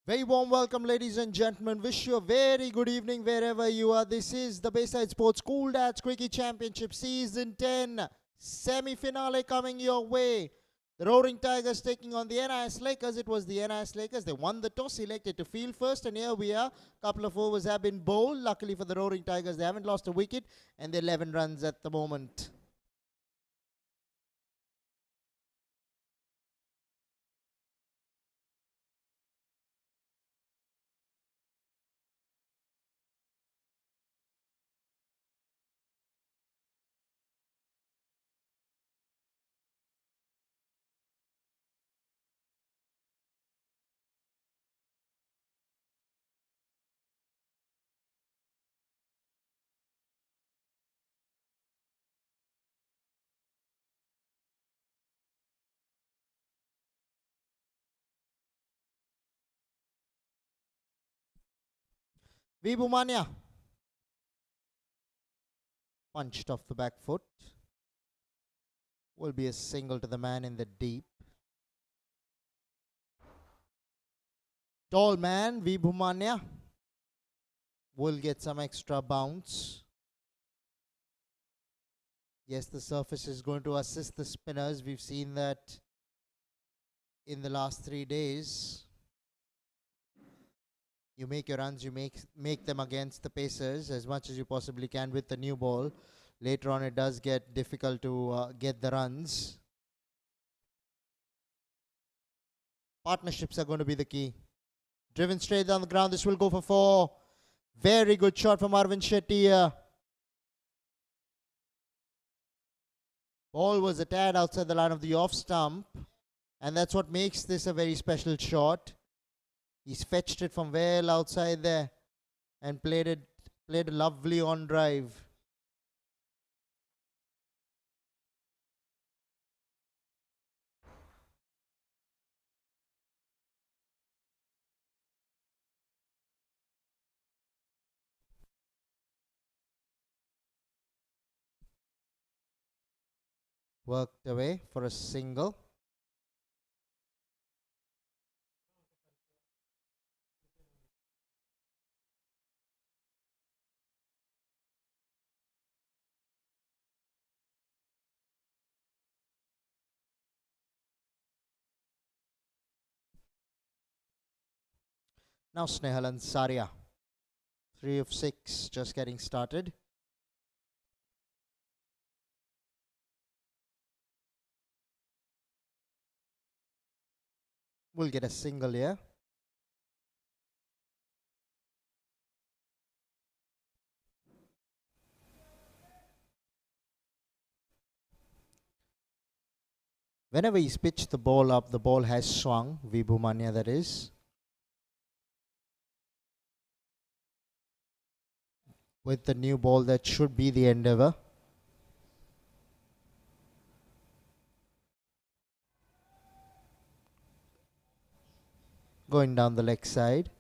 Very warm welcome, ladies and gentlemen. Wish you a very good evening wherever you are. This is the Bayside Sports Cool Dads Cricket Championship Season 10 semi-finale coming your way. The Roaring Tigers taking on the NIS Lakers. It was the NIS Lakers. They won the toss, elected to field first, and here we are. A couple of overs have been bowled. Luckily for the Roaring Tigers, they haven't lost a wicket, and they're 11 runs at the moment. Vibhumania punched off the back foot. Will be a single to the man in the deep. Tall man, Vibhumania, will get some extra bounce. Yes, the surface is going to assist the spinners. We've seen that in the last 3 days. You make your runs, you make them against the pacers as much as you possibly can with the new ball. Later on, it does get difficult to get the runs. Partnerships are going to be the key. Driven straight down the ground. This will go for 4. Very good shot from Arvind Shetty. Ball was a tad outside the line of the off stump, and that's what makes this a very special shot. He's fetched it from well outside there and played a lovely on drive. Worked away for a single. Now Snehal and Saria. 3 of 6, just getting started. We'll get a single here. Whenever he's pitched the ball up, the ball has swung. Vibhumanya, that is. With the new ball, that should be the endeavor. Going down the leg side.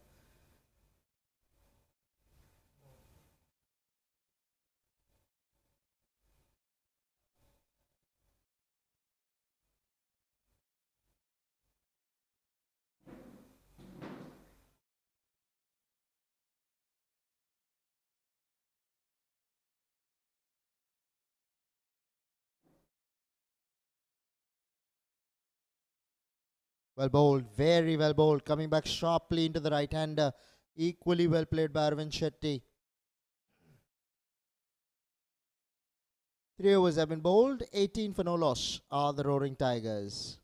Well bowled, very well bowled. Coming back sharply into the right-hander. Equally well played by Arvind Shetty. 3 overs have been bowled. 18 for no loss are the Roaring Tigers.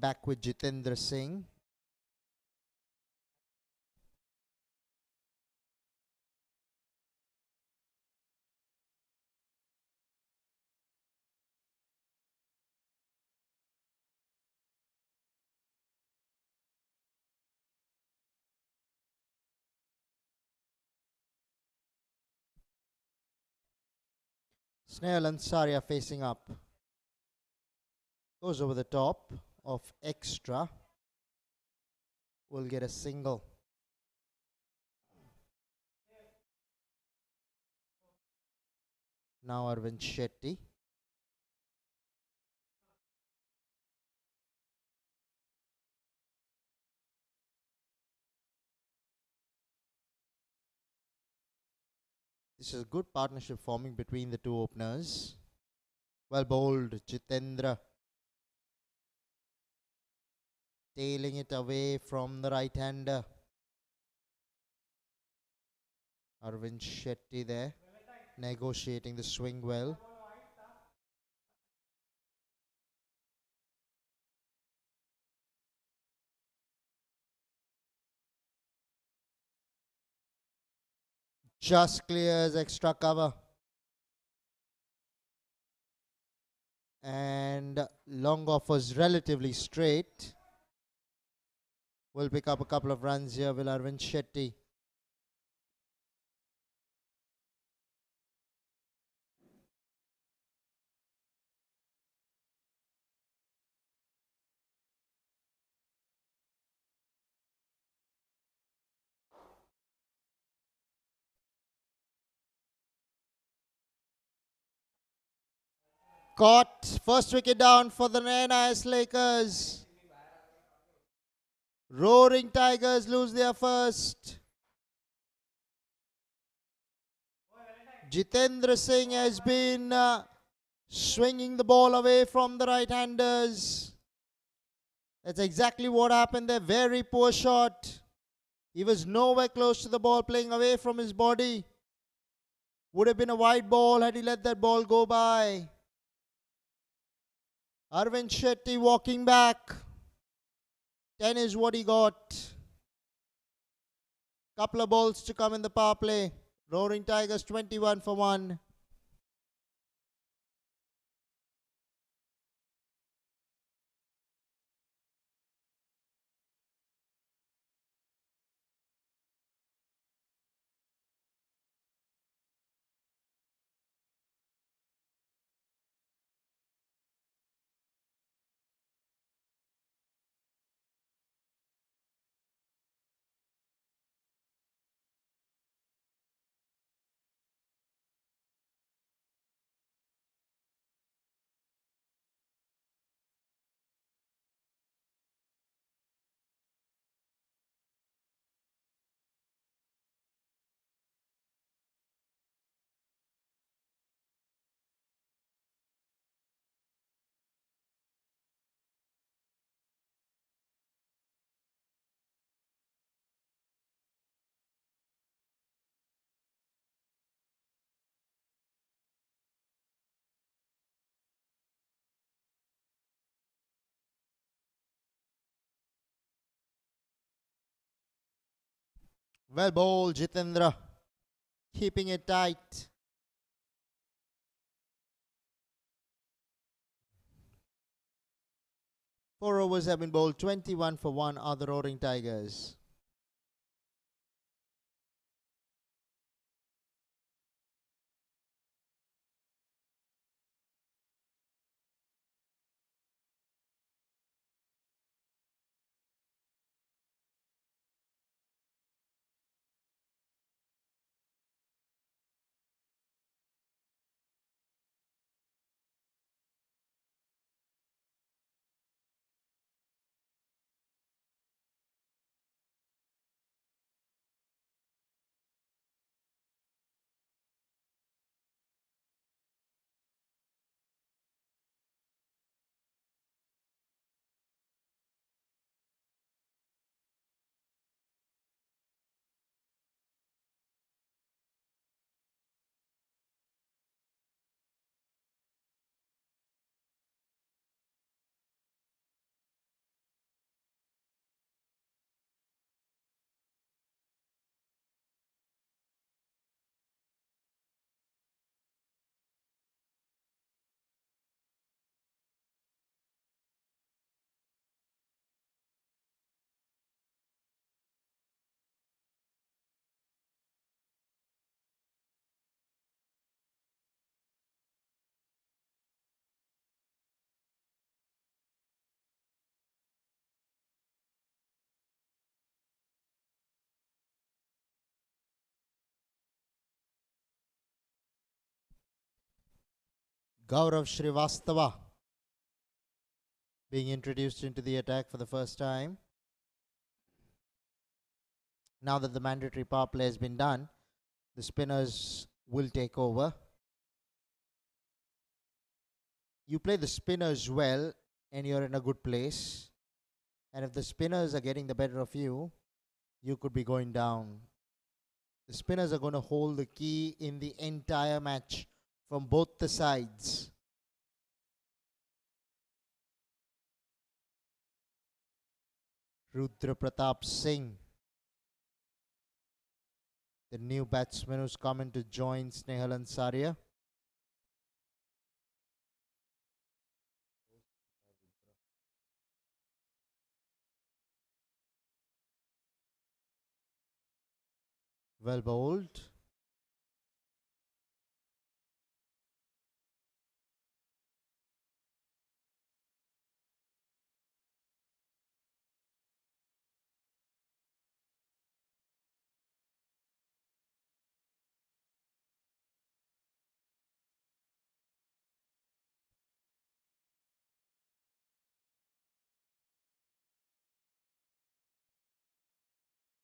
Back with Jitendra Singh. Snehal Ansari are facing up. Goes over the top of extra. Will get a single. Now Arvind Shetty. This is a good partnership forming between the two openers. Well bowled, Jitendra. Tailing it away from the right-hander. Arvind Shetty there, negotiating the swing well. Just clears extra cover. And long off was relatively straight. Will pick up a couple of runs here, will Arvind Shetty. Caught. First wicket down for the NIS Lakers. Roaring Tigers lose their first. Jitendra Singh has been swinging the ball away from the right-handers. That's exactly what happened there. Very poor shot. He was nowhere close to the ball, playing away from his body. Would have been a wide ball had he let that ball go by. Arvind Shetty walking back. 10 is what he got. Couple of balls to come in the power play. Roaring Tigers 21 for 1. Well bowled, Jitendra. Keeping it tight. Four overs have been bowled. 21 for 1 are the Roaring Tigers. Gaurav Srivastava being introduced into the attack for the first time. Now that the mandatory power play has been done, the spinners will take over. You play the spinners well and you're in a good place. And if the spinners are getting the better of you, you could be going down. The spinners are going to hold the key in the entire match from both the sides. Rudra Pratap Singh, the new batsman who's coming to join Snehal Ansaria. Well bowled.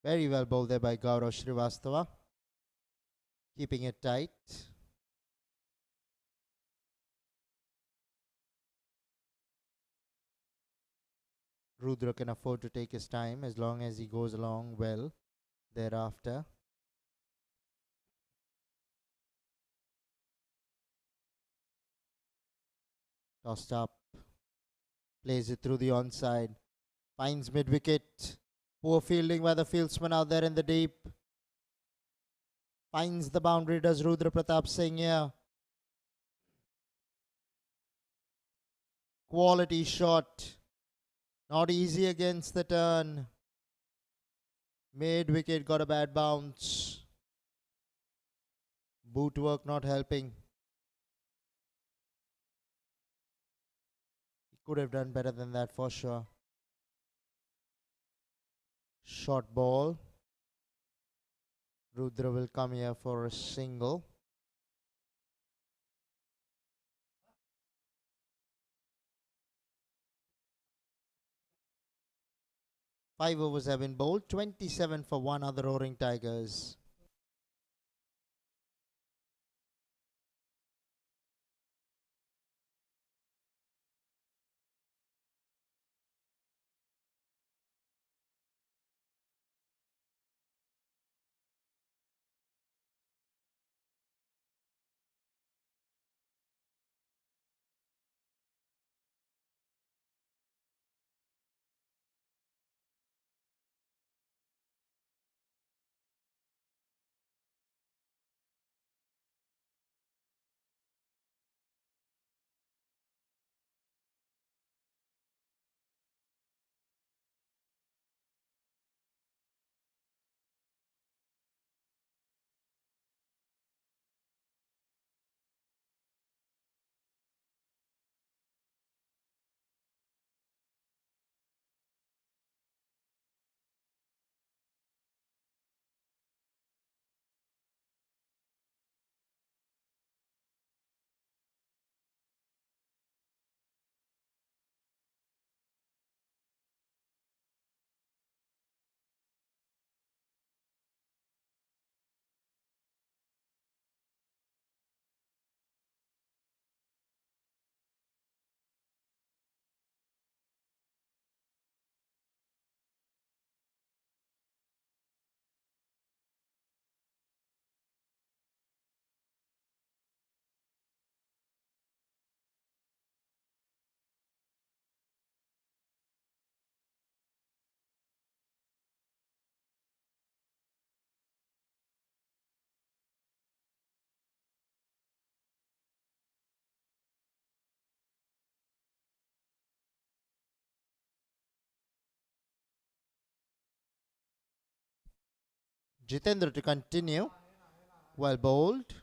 Very well bowled there by Gaurav Srivastava. Keeping it tight. Rudra can afford to take his time as long as he goes along well thereafter. Tossed up. Plays it through the onside. Finds mid-wicket. Poor fielding by the fieldsman out there in the deep. Finds the boundary, does Rudra Pratap Singh here. Quality shot. Not easy against the turn. Mid-wicket got a bad bounce. Boot work not helping. He could have done better than that for sure. Short ball. Rudra will come here for a single. Five overs have been bowled. 27 for one other Roaring Tigers. Jitendra to continue. Well bowled.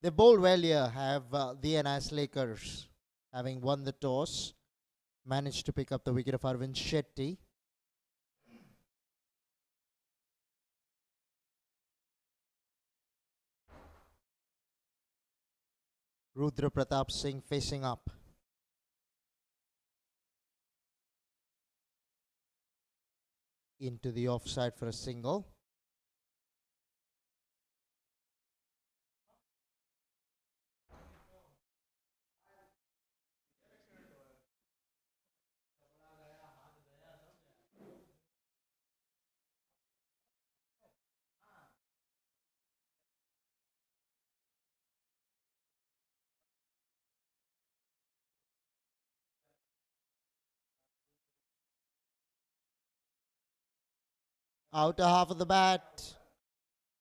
They bowled well here, have the NS Lakers, having won the toss, managed to pick up the wicket of Arvind Shetty. Rudra Pratap Singh facing up. Into the offside for a single. Outer half of the bat.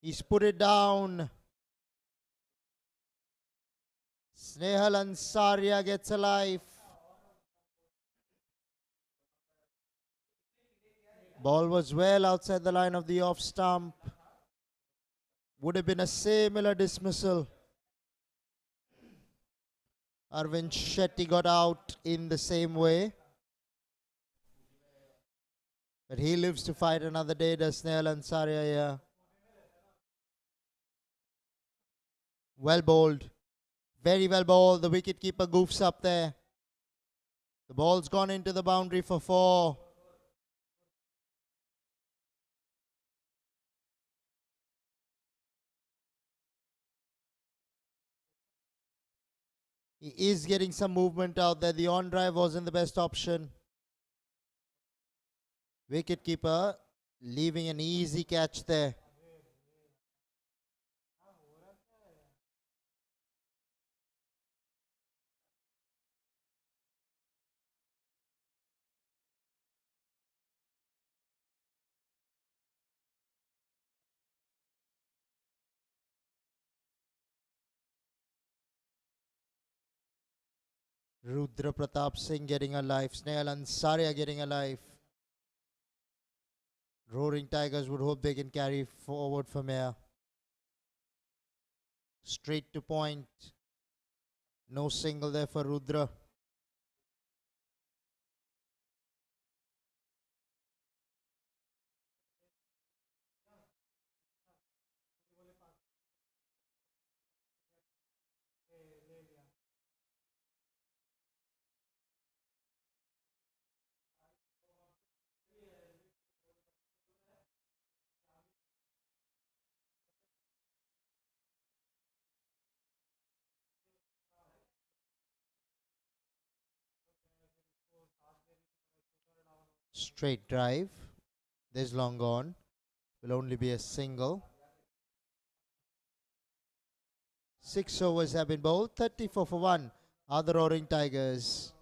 He's put it down. Snehal Ansaria gets a life. Ball was well outside the line of the off stump. Would have been a similar dismissal. Arvind Shetty got out in the same way. But he lives to fight another day, does Snehal Ansaria here. Well bowled. Very well bowled. The wicketkeeper goofs up there. The ball's gone into the boundary for 4. He is getting some movement out there. The on drive wasn't the best option. Wicketkeeper leaving an easy catch there. Rudra Pratap Singh getting a life. Snehal Ansaria getting a life. Roaring Tigers would hope they can carry forward from here. Straight to point. No single there for Rudra. Straight drive. This long gone. Will only be a single. 6 overs have been bowled. 34 for 1 are the Roaring Tigers.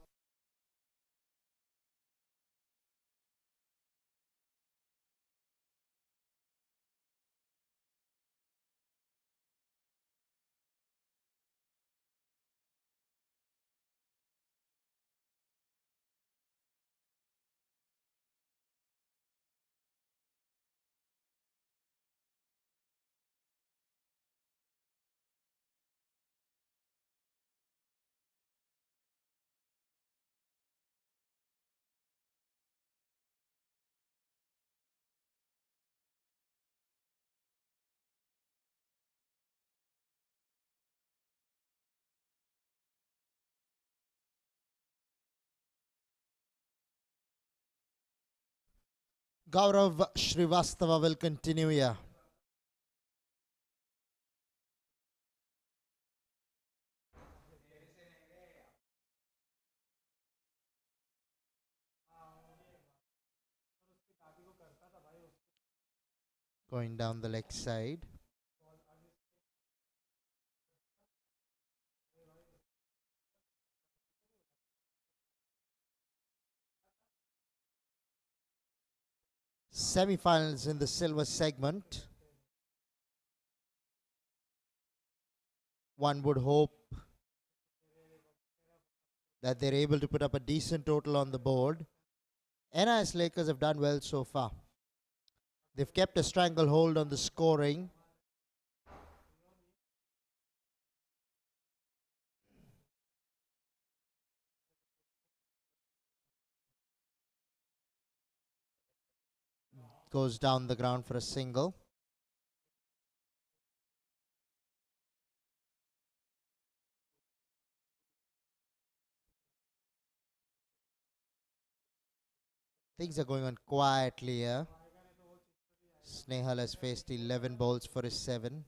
Gaurav Srivastava will continue here. Going down the leg side. Semi-finals in the silver segment. One would hope that they're able to put up a decent total on the board. NIS Lakers have done well so far. They've kept a stranglehold on the scoring. Goes down the ground for a single. Things are going on quietly here. Snehal has faced 11 balls for his 7.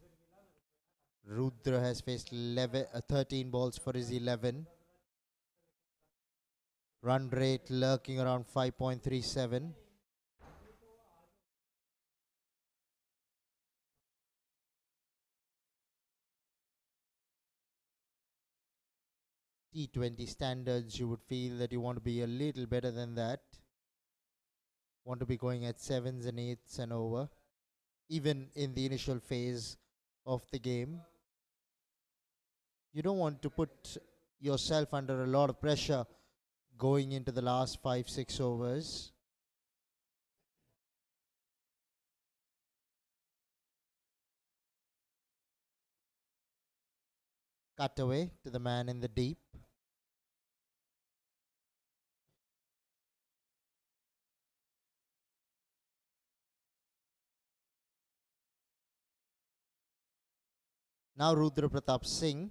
Rudra has faced 13 balls for his 11. Run rate lurking around 5.37. T20 standards, you would feel that you want to be a little better than that. Want to be going at 7s and 8s and over, even in the initial phase of the game. You don't want to put yourself under a lot of pressure going into the last 5-6 overs. Cut away to the man in the deep. Now Rudra Pratap Singh.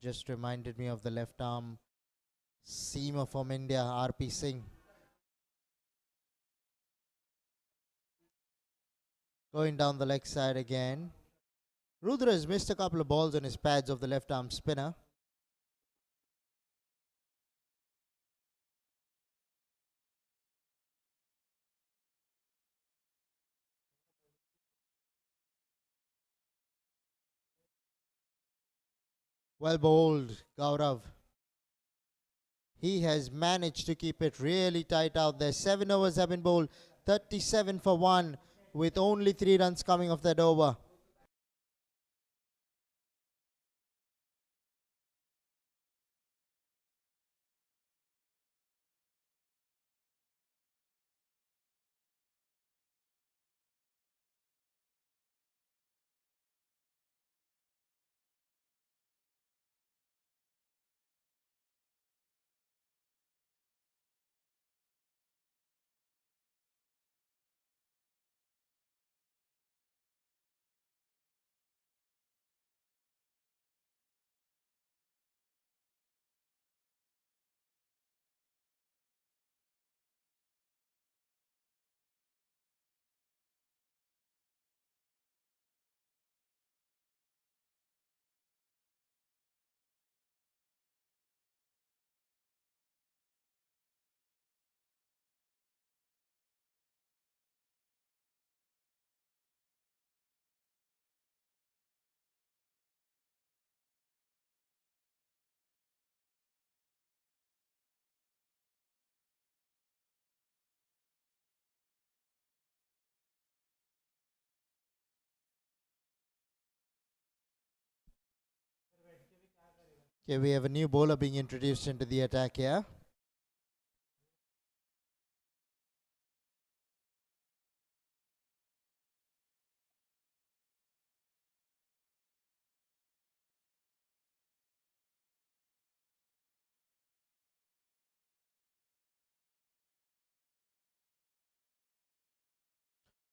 Just reminded me of the left arm seamer from India, RP Singh. Going down the leg side again. Rudra has missed a couple of balls on his pads of the left arm spinner. Well bowled, Gaurav. He has managed to keep it really tight out there. 7 overs have been bowled, 37 for 1, with only 3 runs coming off that over. Okay, we have a new bowler being introduced into the attack here.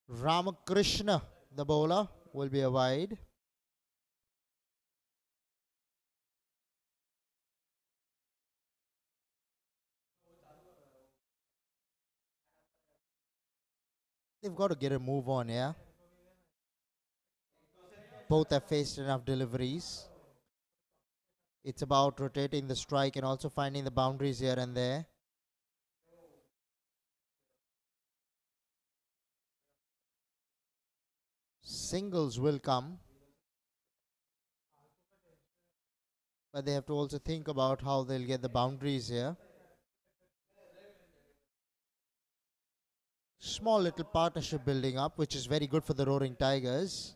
Ramakrishna, the bowler, will be a wide. They've got to get a move on, yeah. Both have faced enough deliveries. It's about rotating the strike and also finding the boundaries here and there. Singles will come, but they have to also think about how they'll get the boundaries here. Small little partnership building up, which is very good for the Roaring Tigers.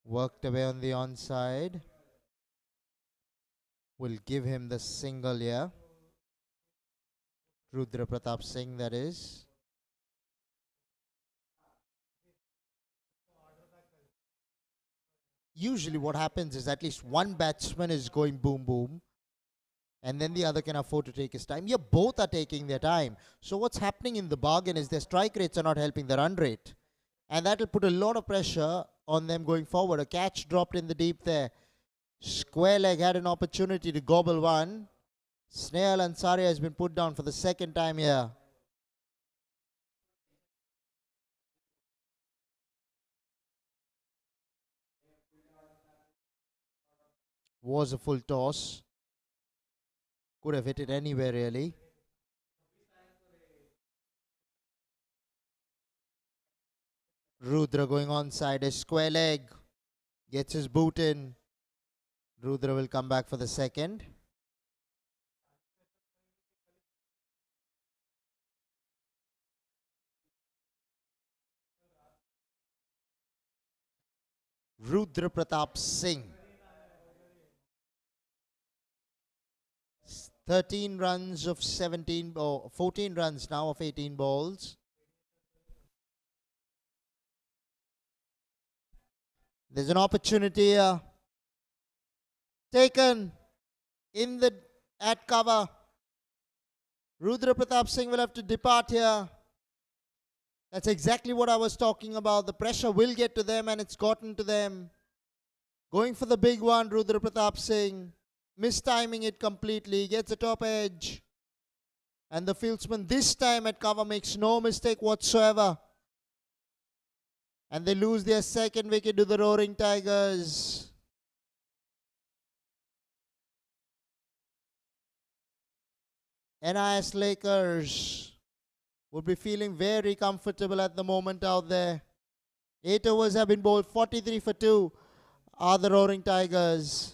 Worked away on the onside. Will give him the single here. Rudra Pratap Singh, that is. Usually what happens is at least one batsman is going boom boom and then the other can afford to take his time. Yeah, both are taking their time. So what's happening in the bargain is their strike rates are not helping the run rate. And that will put a lot of pressure on them going forward. A catch dropped in the deep there. Square leg had an opportunity to gobble one. Snail Ansari has been put down for the second time here. Was a full toss. Could have hit it anywhere really. Rudra going onside, a square leg. Gets his boot in. Rudra will come back for the second. Rudra Pratap Singh. 13 runs of 17, 14 runs now of 18 balls. There's an opportunity here. Taken in the at cover. Rudra Pratap Singh will have to depart here. That's exactly what I was talking about. The pressure will get to them, and it's gotten to them. Going for the big one, Rudra Pratap Singh. Mistiming it completely. Gets the top edge. And the fieldsman this time at cover makes no mistake whatsoever. And they lose their second wicket to the Roaring Tigers. NIS Lakers would be feeling very comfortable at the moment out there. 8 overs have been bowled. 43 for 2 are the Roaring Tigers.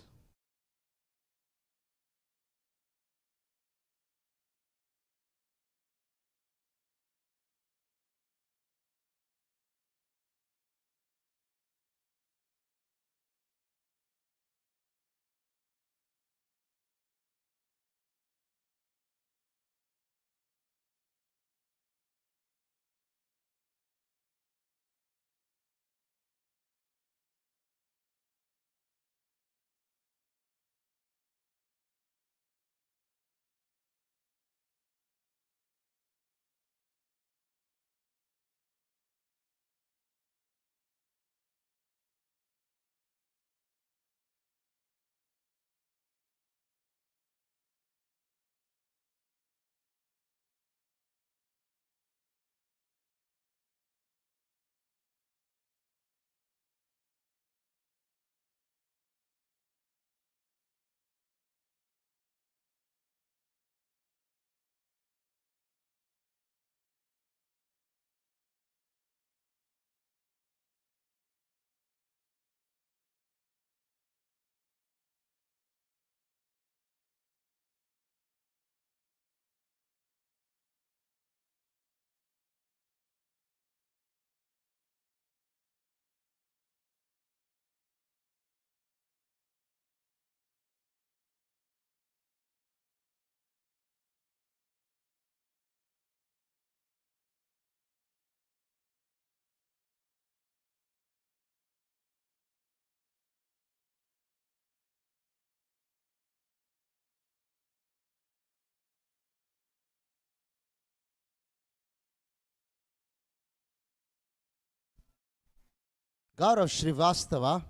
Gaurav Srivastava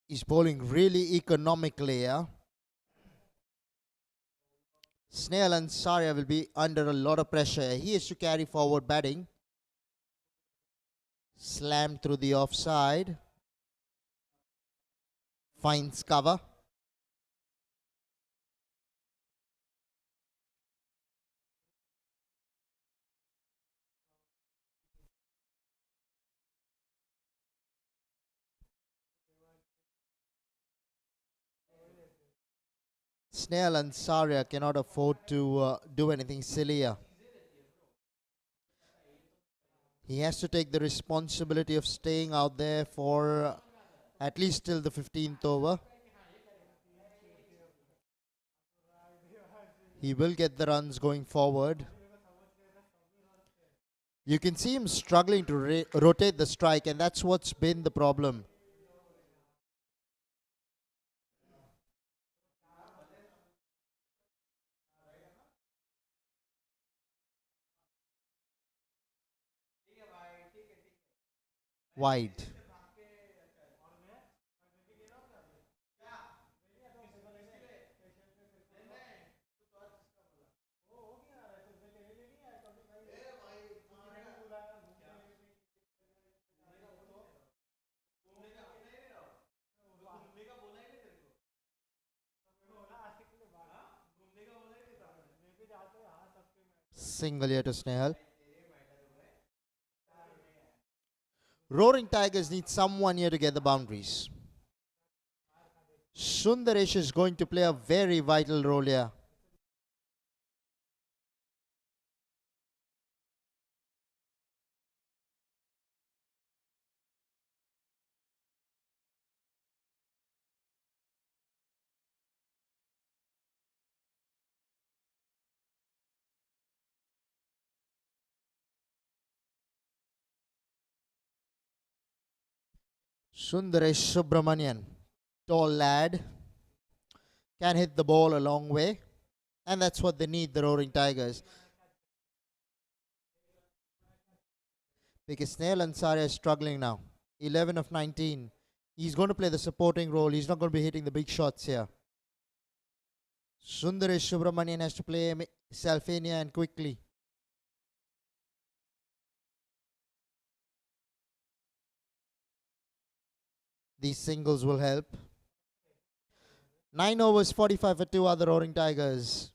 is bowling really economically here. Snail and Saria will be under a lot of pressure. He has to carry forward batting. Slammed through the offside. Finds cover. Snail and Saria cannot afford to do anything sillier. He has to take the responsibility of staying out there for at least till the 15th over. He will get the runs going forward. You can see him struggling to rotate the strike, and that's what's been the problem. Wide. Single here to Snehal. Roaring Tigers need someone here to get the boundaries. Sundaresh is going to play a very vital role here. Sundaresh Subramanian, tall lad, can hit the ball a long way, and that's what they need, the Roaring Tigers. Because Snail Ansari is struggling now. 11 of 19. He's going to play the supporting role. He's not going to be hitting the big shots here. Sundaresh Subramanian has to play Salfania and quickly. These singles will help. 9 overs, 45 for 2 other Roaring Tigers.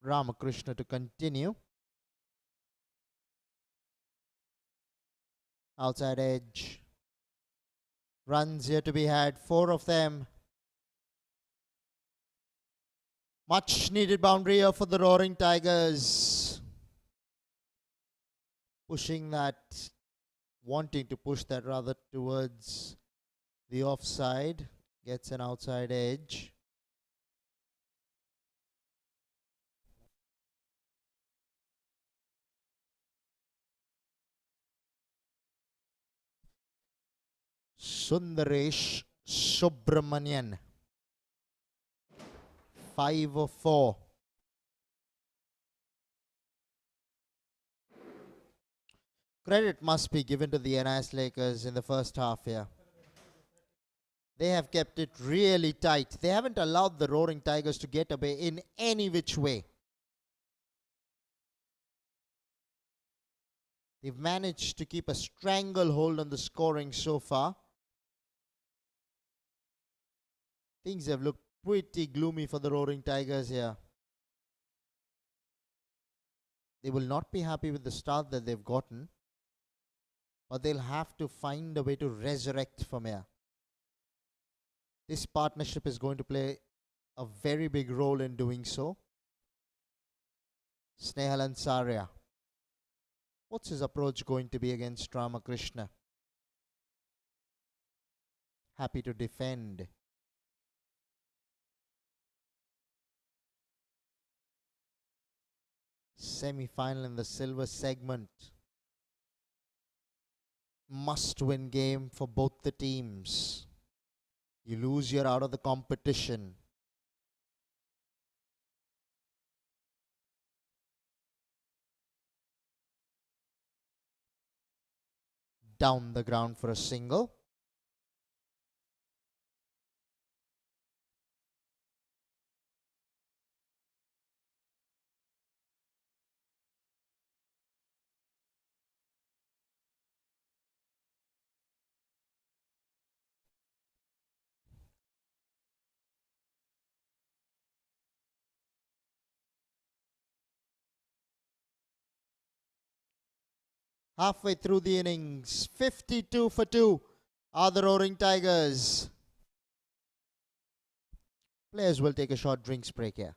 Ramakrishna to continue. Outside edge. Runs here to be had. 4 of them. Much needed boundary here for the Roaring Tigers. Pushing that. Wanting to push that rather towards the offside. Gets an outside edge. Sundaresh Subramanian. 5 of 4. Credit must be given to the NIS Lakers in the first half here. They have kept it really tight. They haven't allowed the Roaring Tigers to get away in any which way. They've managed to keep a stranglehold on the scoring so far. Things have looked pretty gloomy for the Roaring Tigers here. They will not be happy with the start that they've gotten, but they'll have to find a way to resurrect from here. This partnership is going to play a very big role in doing so. Snehal Ansari. What's his approach going to be against Ramakrishna? Happy to defend. Semi-final in the silver segment. Must-win game for both the teams. You lose, you're out of the competition. down the ground for a single. Halfway through the innings, 52 for 2 are the Roaring Tigers. Players will take a short drinks break here.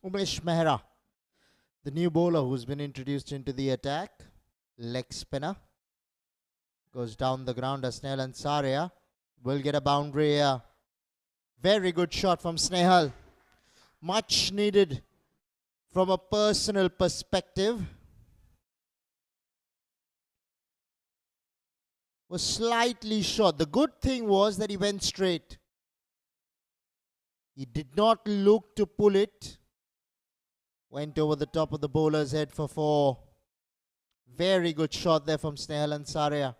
Umesh Mehra, the new bowler who's been introduced into the attack. Leg spinner. Goes down the ground as Snehal Ansaria will get a boundary here. Very good shot from Snehal. Much needed from a personal perspective. Was slightly short. The good thing was that he went straight. He did not look to pull it. Went over the top of the bowler's head for 4. Very good shot there from Snehal Ansaria.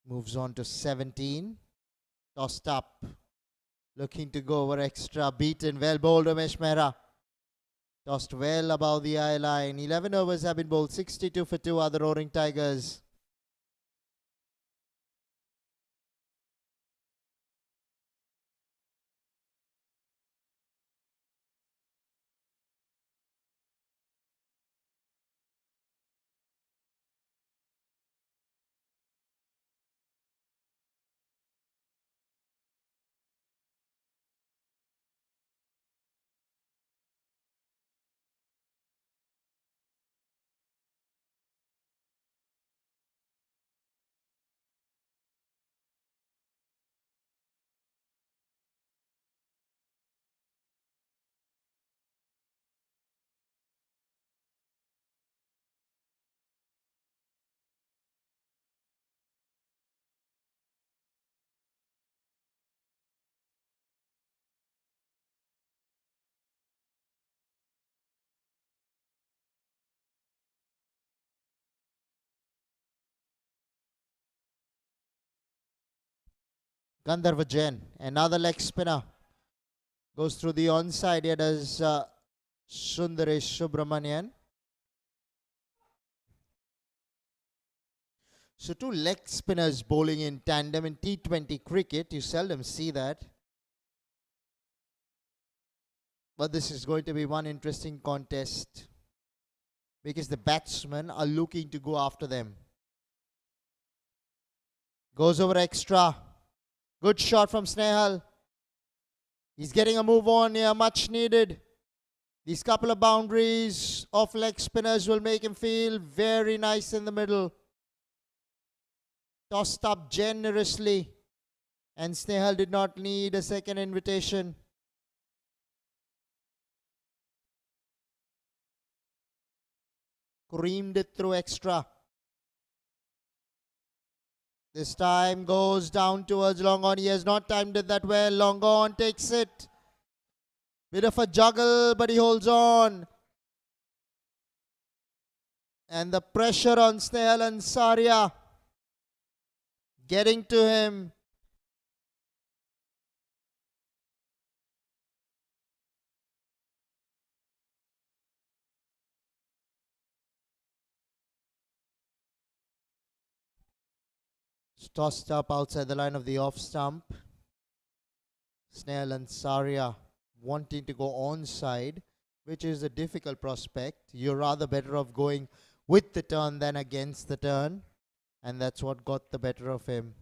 Moves on to 17. Tossed up. Looking to go over extra. Beaten. Well bowled Umesh Mehra. Tossed well above the eye line. 11 overs have been bowled. 62 for 2 are the Roaring Tigers. Gandharva Jain, another leg spinner. Goes through the onside. Here does Sundaresh Subramanian. So 2 leg spinners bowling in tandem in T20 cricket. You seldom see that. But this is going to be one interesting contest because the batsmen are looking to go after them. Goes over extra. Good shot from Snehal. He's getting a move on here, much needed. These couple of boundaries of leg spinners will make him feel very nice in the middle. Tossed up generously. And Snehal did not need a second invitation. Creamed it through extra. This time goes down towards long on. He has not timed it that well. Long on takes it. Bit of a juggle, but he holds on. And the pressure on Snehal Ansaria getting to him. Tossed up outside the line of the off stump. Snehal Ansaria wanting to go onside, which is a difficult prospect. You're rather better off going with the turn than against the turn. And that's what got the better of him.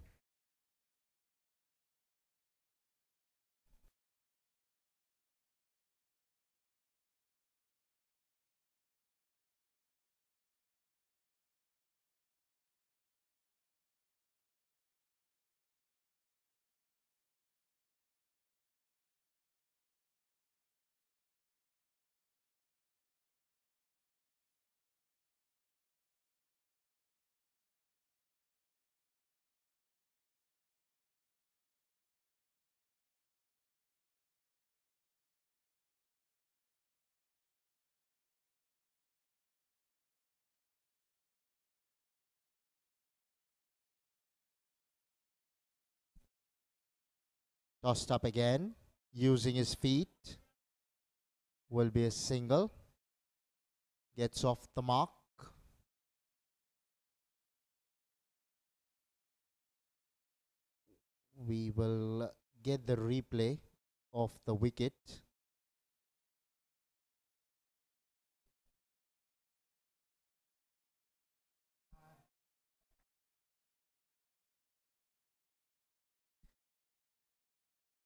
Tossed up again, using his feet. Will be a single. Gets off the mark. We will get the replay of the wicket.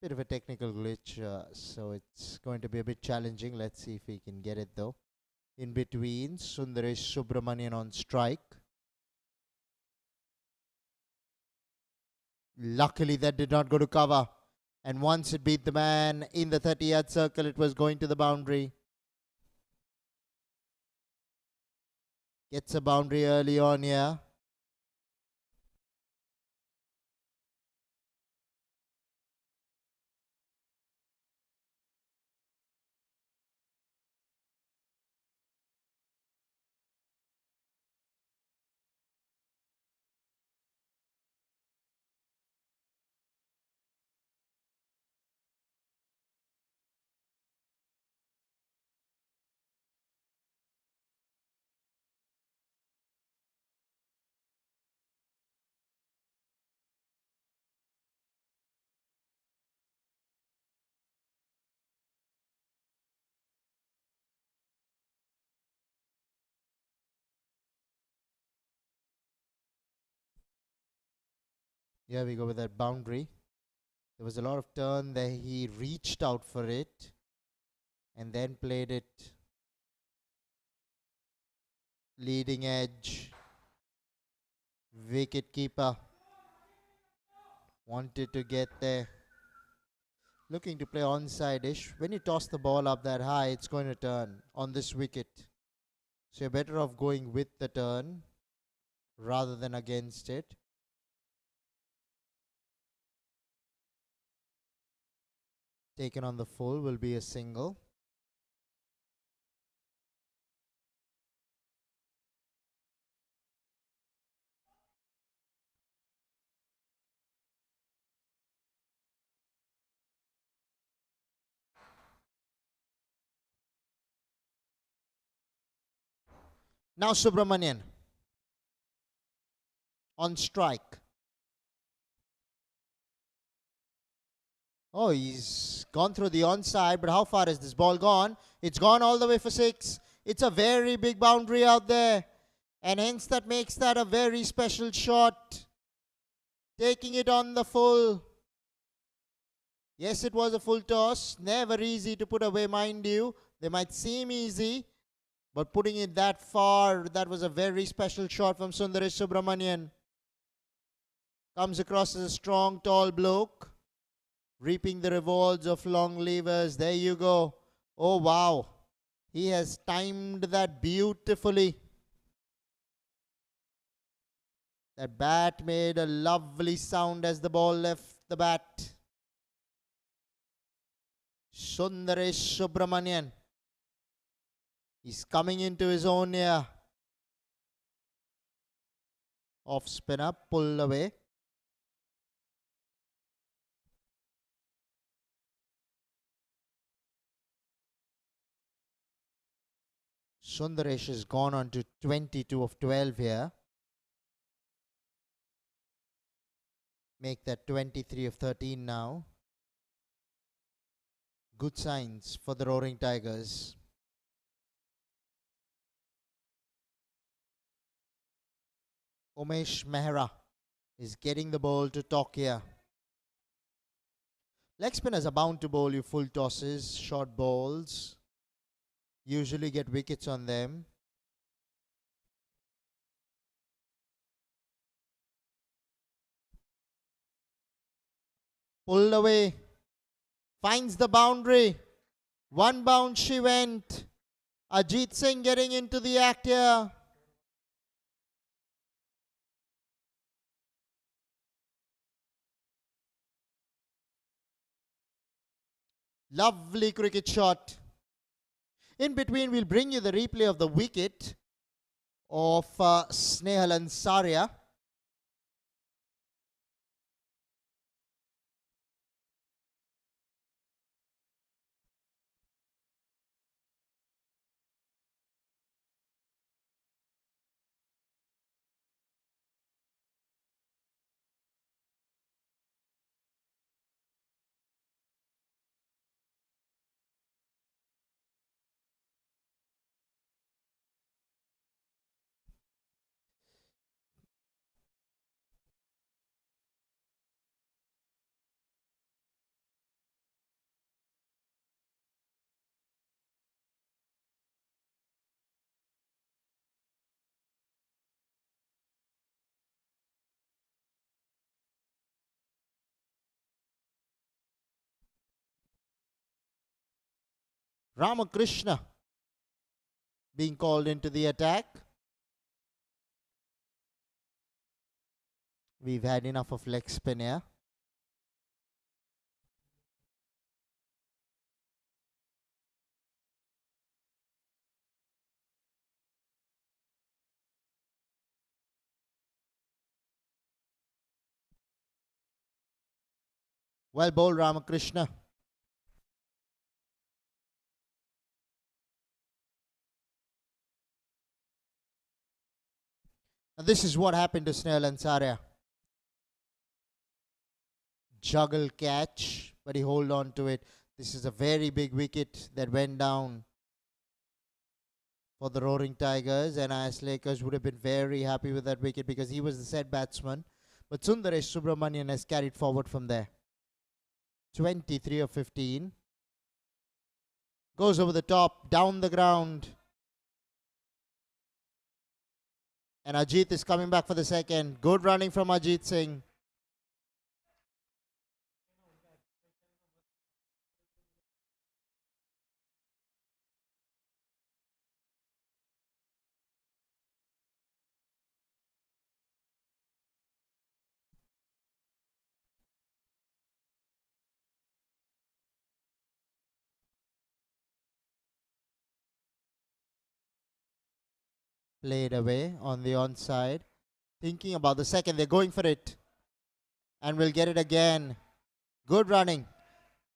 Bit of a technical glitch, so it's going to be a bit challenging. Let's see if we can get it though. In between, Sundaresh Subramanian on strike. Luckily, that did not go to cover. And once it beat the man in the 30-yard circle, it was going to the boundary. Gets a boundary early on here. Here we go with that boundary. There was a lot of turn there. He reached out for it and then played it leading edge. Wicket keeper wanted to get there. Looking to play onside-ish. When you toss the ball up that high, it's going to turn on this wicket. So you're better off going with the turn rather than against it. Taken on the full will be a single. Now Subramanian on strike. Oh, he's gone through the onside, but how far has this ball gone? It's gone all the way for 6. It's a very big boundary out there, and hence that makes that a very special shot. Taking it on the full. Yes, it was a full toss. Never easy to put away, mind you. They might seem easy, but putting it that far, that was a very special shot from Sundaresh Subramanian. Comes across as a strong, tall bloke. Reaping the rewards of long levers. There you go. Oh, wow. He has timed that beautifully. That bat made a lovely sound as the ball left the bat. Sundaresh Subramanian. He's coming into his own here. Off spinner, pulled away. Sundaresh has gone on to 22 of 12 here. Make that 23 of 13 now. Good signs for the Roaring Tigers. Umesh Mehra is getting the ball to talk here. Leg spinners are bound to bowl you full tosses, short balls. Usually get wickets on them. Pulled away. Finds the boundary. One bounce she went. Ajit Singh getting into the act here. Lovely cricket shot. In between, we'll bring you the replay of the wicket of Snehal Ansaria. Ramakrishna being called into the attack. We've had enough of leg spin here. Well bowled, Ramakrishna. And this is what happened to Snell Ansarya. Juggle catch, but he hold on to it. This is a very big wicket that went down for the Roaring Tigers, and IS Lakers would have been very happy with that wicket because he was the set batsman. But Sundaresh Subramanian has carried forward from there. 23 of 15. Goes over the top, down the ground. And Ajit is coming back for the second. Good running from Ajit Singh. Played away on the onside. Thinking about the second. They're going for it. And we'll get it again. Good running.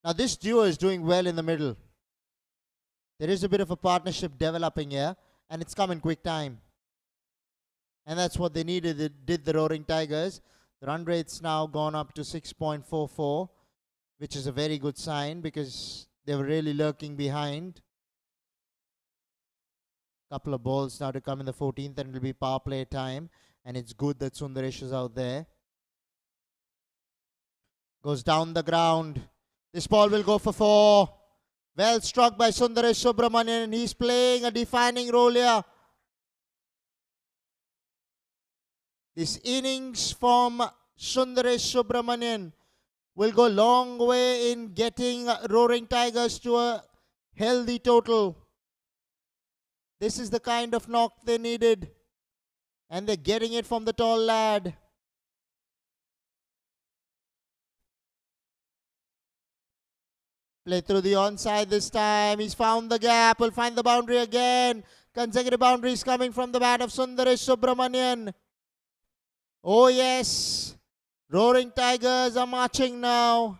Now this duo is doing well in the middle. There is a bit of a partnership developing here. And it's come in quick time. And that's what they needed. It did the Roaring Tigers. The run rate's now gone up to 6.44. Which is a very good sign because they were really lurking behind. Couple of balls now to come in the 14th and it will be power play time. And it's good that Sundaresh is out there. Goes down the ground. This ball will go for 4. Well struck by Sundaresh Subramanian. He's playing a defining role here. This innings from Sundaresh Subramanian will go a long way in getting Roaring Tigers to a healthy total. This is the kind of knock they needed. And they're getting it from the tall lad. Play through the onside this time. He's found the gap. Will find the boundary again. Consecutive boundaries coming from the bat of Sundaresh Subramanian. Oh yes. Roaring Tigers are marching now.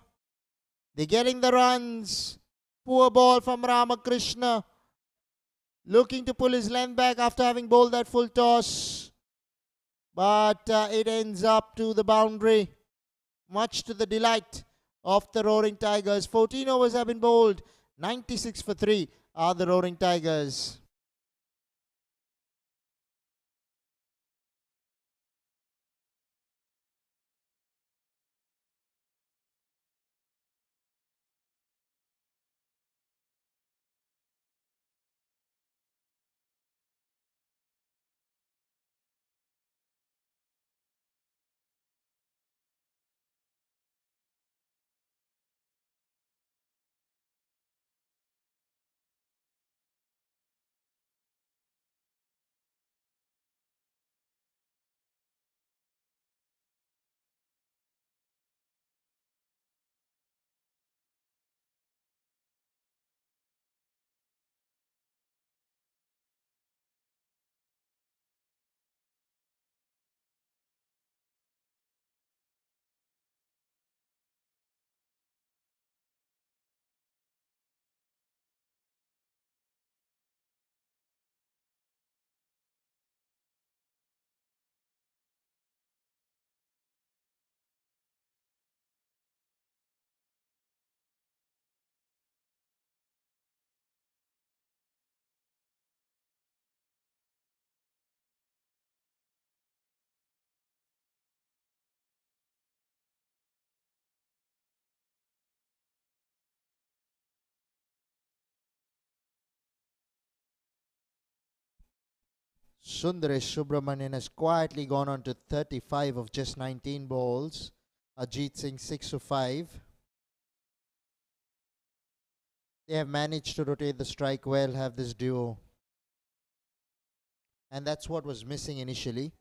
They're getting the runs. Poor ball from Ramakrishna. Looking to pull his length back after having bowled that full toss. But it ends up to the boundary. Much to the delight of the Roaring Tigers. 14 overs have been bowled. 96 for 3 are the Roaring Tigers. Sundaresh Subramanian has quietly gone on to 35 of just 19 balls. Ajit Singh 6 of 5. They have managed to rotate the strike well, have this duo. And that's what was missing initially.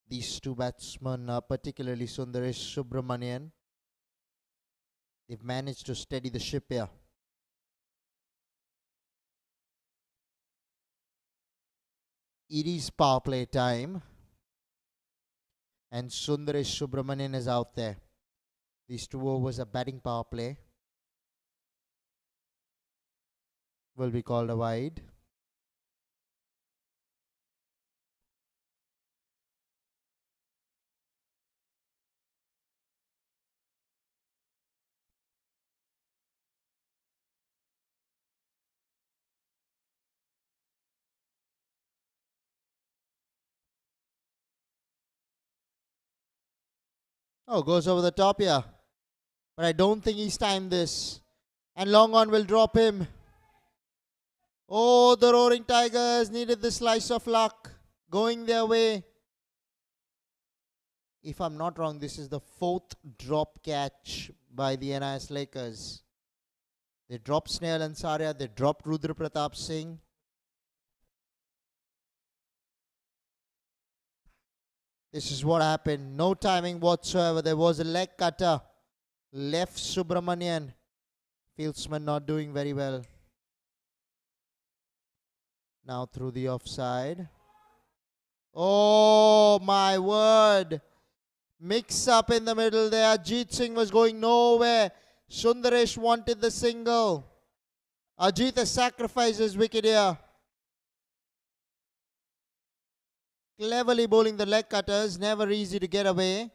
These two batsmen, particularly Sundaresh Subramanian, they've managed to steady the ship here. It is power play time. And Sundaresh Subramanian is out there. These 2 overs of batting power play will be called a wide. Oh, goes over the top here. But I don't think he's timed this. And long on will drop him. Oh, the Roaring Tigers needed the slice of luck going their way. If I'm not wrong, this is the 4th drop catch by the NIS Lakers. They dropped Snehal Ansariya, they dropped Rudra Pratap Singh. This is what happened. No timing whatsoever. There was a leg cutter. Left Subramanian. Fieldsman not doing very well. Now through the offside. Oh my word. Mix up in the middle there. Ajit Singh was going nowhere. Sundaresh wanted the single. Ajit has sacrificed his wicket here. Cleverly bowling the leg cutters. Never easy to get away.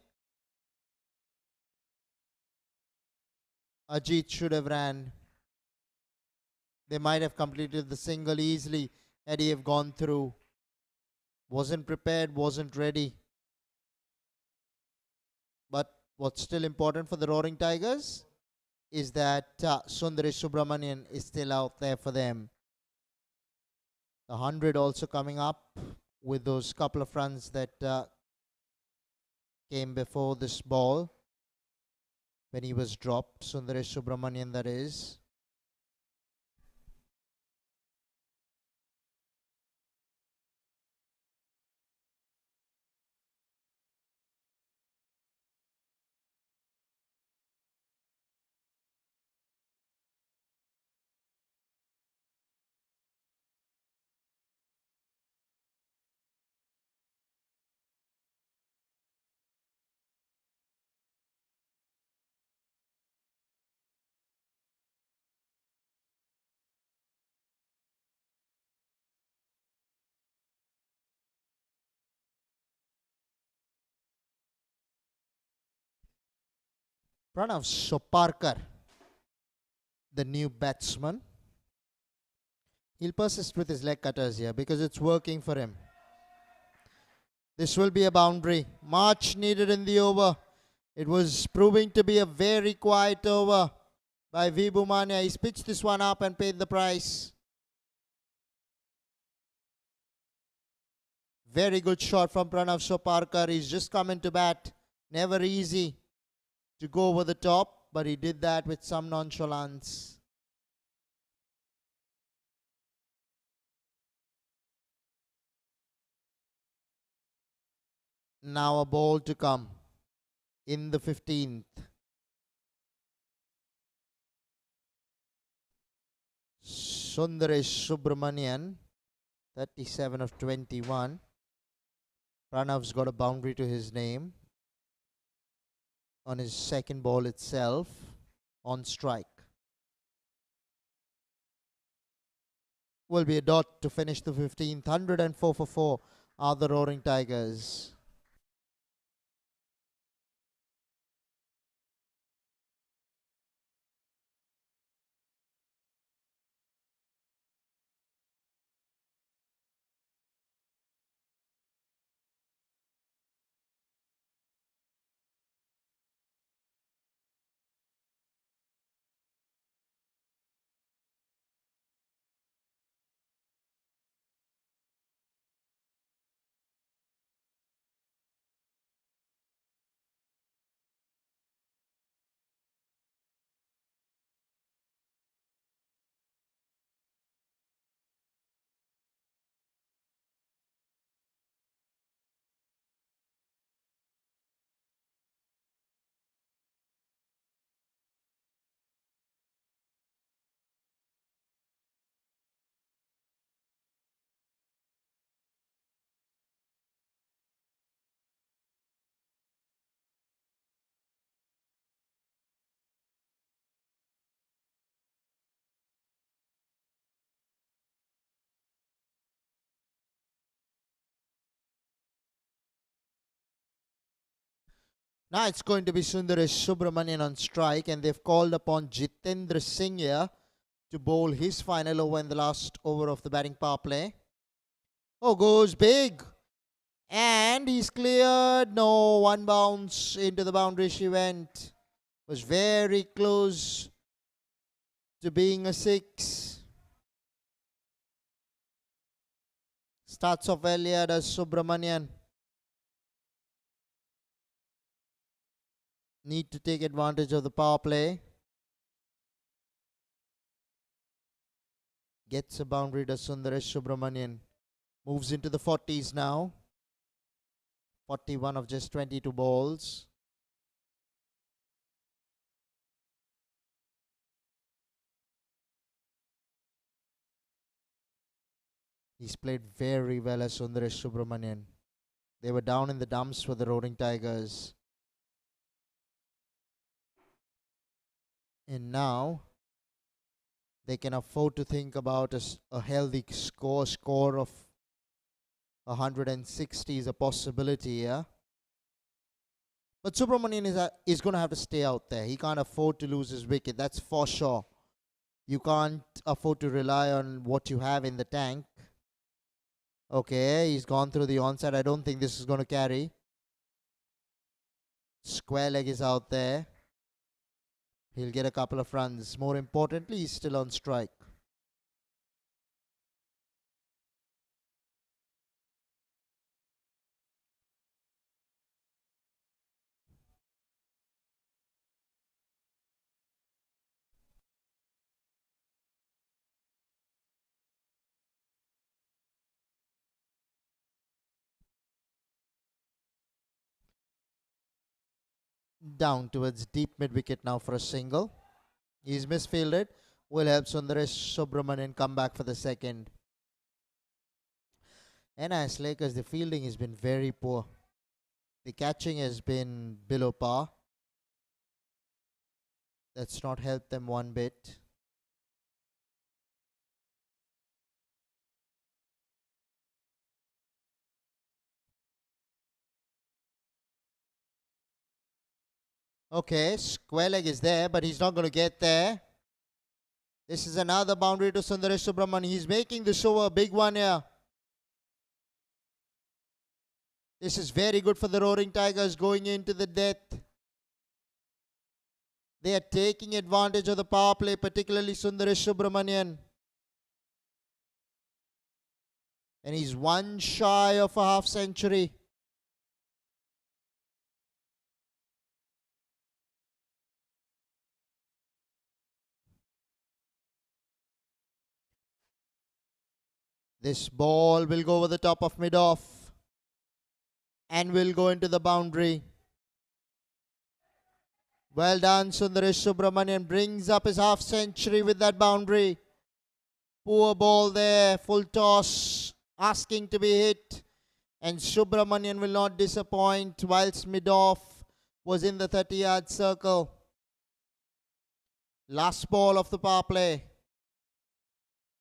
Ajit should have ran. They might have completed the single easily had he have gone through. Wasn't prepared, wasn't ready. But what's still important for the Roaring Tigers is that Sundaresh Subramanian is still out there for them. The 100 also coming up with those couple of runs that came before this ball when he was dropped. Sundaresh Subramanian, that is. Pranav Soparkar, the new batsman. He'll persist with his leg cutters here because it's working for him. This will be a boundary. Much needed in the over. It was proving to be a very quiet over by Vibhu Mania. He's pitched this one up and paid the price. Very good shot from Pranav Soparkar. He's just come into bat. Never easy to go over the top, but he did that with some nonchalance. Now a ball to come in the 15th. Sundaresh Subramanian, 37 of 21. Pranav's got a boundary to his name on his second ball itself on strike. Will be a dot to finish the 15th. 104 for 4 are the Roaring Tigers. Now it's going to be Sundaresh Subramanian on strike, and they've called upon Jitendra Singh here to bowl his final over in the last over of the batting power play. Oh, goes big. And he's cleared. No, one bounce into the boundary she went. Was very close to being a six. Starts off well here as Subramanian. Need to take advantage of the power play. Gets a boundary to Sundaresh Subramanian. Moves into the 40s now. 41 of just 22 balls. He's played very well as Sundaresh Subramanian. They were down in the dumps for the Roaring Tigers. And now they can afford to think about a healthy score of 160 is a possibility here. But Subramanian is going to have to stay out there. He can't afford to lose his wicket, that's for sure. You can't afford to rely on what you have in the tank. Okay, he's gone through the onside. I don't think this is going to carry. Square leg is out there. He'll get a couple of runs. More importantly, he's still on strike. Down towards deep mid-wicket now for a single. He's misfielded. Will help Sundaresh Subramanian come back for the second. And as Lakers, the fielding has been very poor. The catching has been below par. That's not helped them one bit. Okay, square leg is there, but he's not going to get there. This is another boundary to Sundaresh Subramanian. He's making the show a big one here. This is very good for the Roaring Tigers going into the death. They are taking advantage of the power play, particularly Sundaresh Subramanian. And he's one shy of a half century. This ball will go over the top of mid-off and will go into the boundary. Well done, Sundaresh Subramanian brings up his half century with that boundary. Poor ball there, full toss, asking to be hit. And Subramanian will not disappoint whilst mid-off was in the 30-yard circle. Last ball of the power play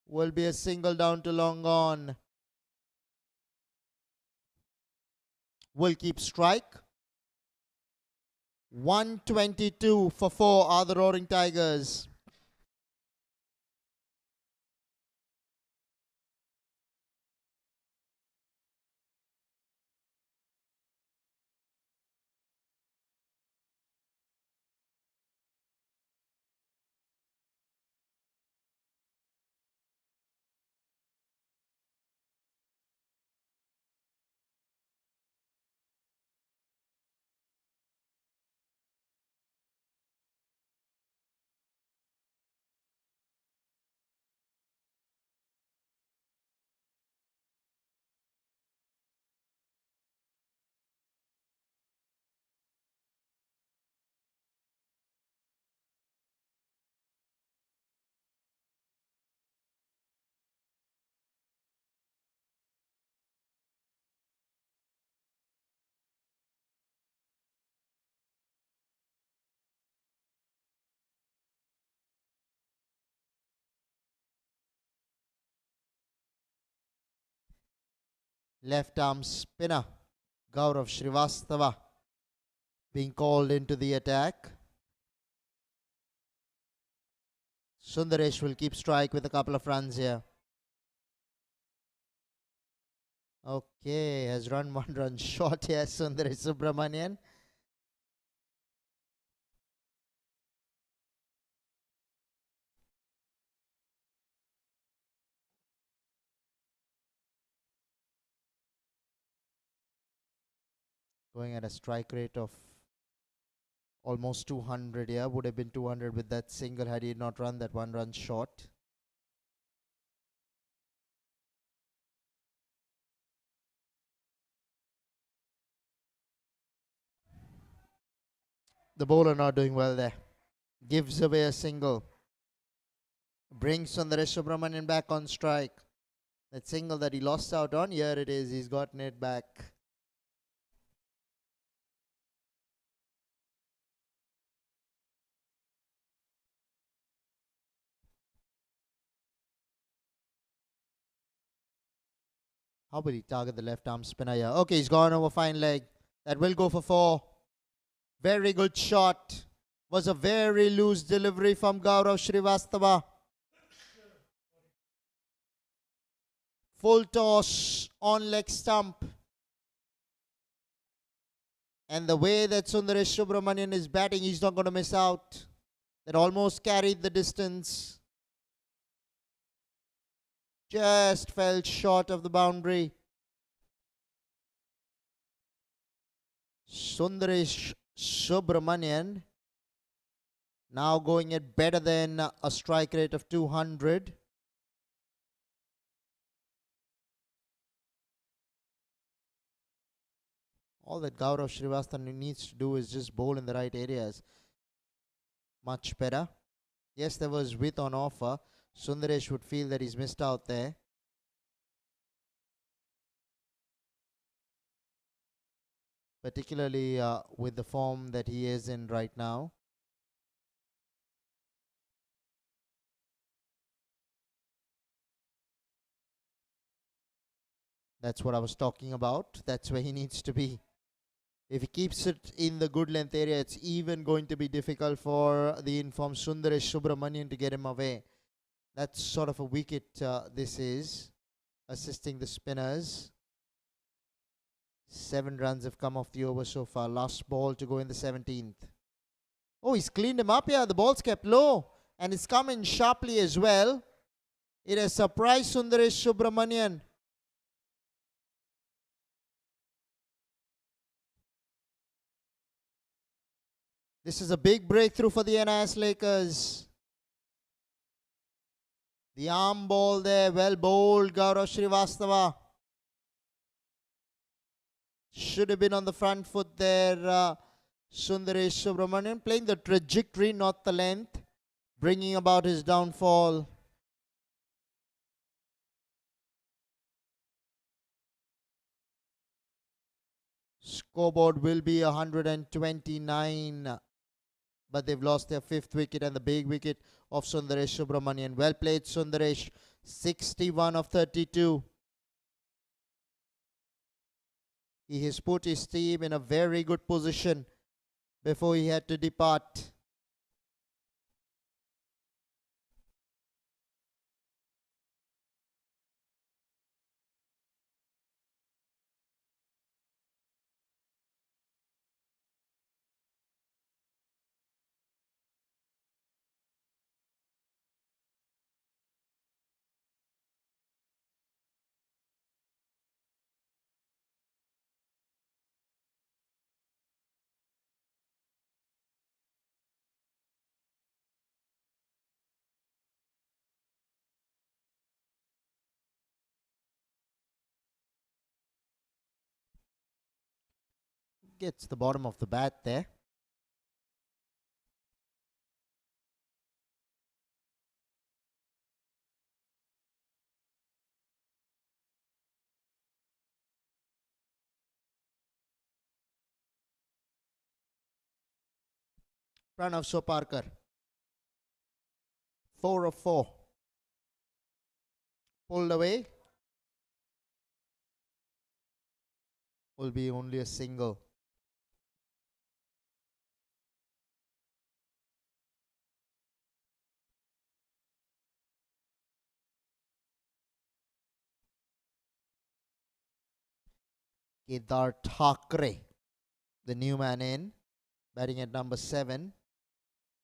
will be a single down to long on. Will keep strike. 122 for 4 are the Roaring Tigers. Left arm spinner Gaurav Srivastava being called into the attack. Sundaresh will keep strike with a couple of runs here. Okay, has run one run short here, Sundaresh Subramanian. Going at a strike rate of almost 200 here. Would have been 200 with that single had he not run that one run short. The bowler not doing well there. Gives away a single. Brings Sundaresh Subramanian back on strike. That single that he lost out on, here it is. He's gotten it back. How will he target the left arm spinner here? Okay, he's gone over fine leg. That will go for 4. Very good shot. Was a very loose delivery from Gaurav Srivastava. Full toss on leg stump. And the way that Sundaresh Subramanian is batting, he's not going to miss out. That almost carried the distance. Just fell short of the boundary. Sundaresh Subramanian now going at better than a strike rate of 200. All that Gaurav Srivastava needs to do is just bowl in the right areas. Much better. Yes, there was width on offer. Sundaresh would feel that he's missed out there. Particularly with the form that he is in right now. That's what I was talking about. That's where he needs to be. If he keeps it in the good length area, it's even going to be difficult for the informed Sundaresh Subramanian to get him away. That's sort of a wicket this is, assisting the spinners. 7 runs have come off the over so far. Last ball to go in the 17th. Oh, he's cleaned him up here. The ball's kept low. And it's come in sharply as well. It has surprised Sundaresh Subramanian. This is a big breakthrough for the NIS Lakers. The arm ball there, well bowled, Gaurav Srivastava. Should have been on the front foot there, Sundaresh Subramanian. Playing the trajectory, not the length. Bringing about his downfall. Scoreboard will be 129. But they've lost their 5th wicket and the big wicket of Sundaresh Subramanian. Well played, Sundaresh. 61 of 32. He has put his team in a very good position before he had to depart. Gets the bottom of the bat there. Pranav Soparkar. 4 of 4. Pulled away. Will be only a single. Kedar Thakre, the new man in, batting at number 7.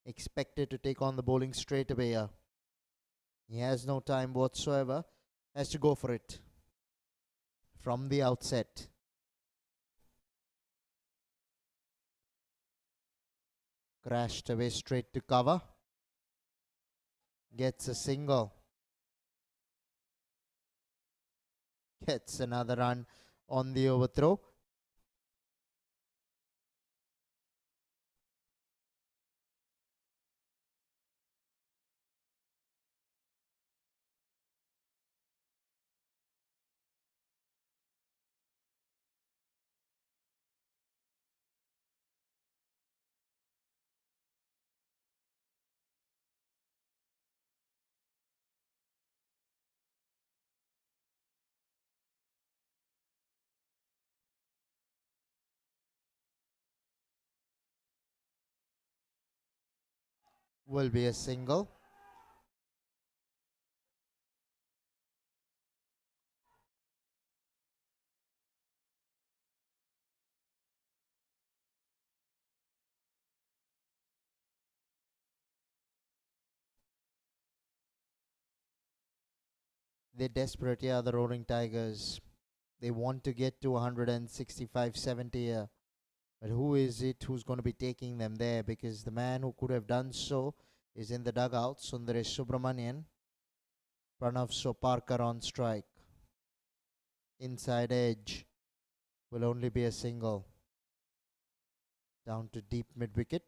Expected to take on the bowling straight away here. He has no time whatsoever. Has to go for it from the outset. Crashed away straight to cover. Gets a single. Gets another run on the overthrow. Will be a single. They're desperate, yeah, the Roaring Tigers. They want to get to 165-70 here. But who is it who's going to be taking them there? Because the man who could have done so is in the dugout. Sundaresh Subramanian. Pranav Soparkar on strike. Inside edge will only be a single. Down to deep mid-wicket.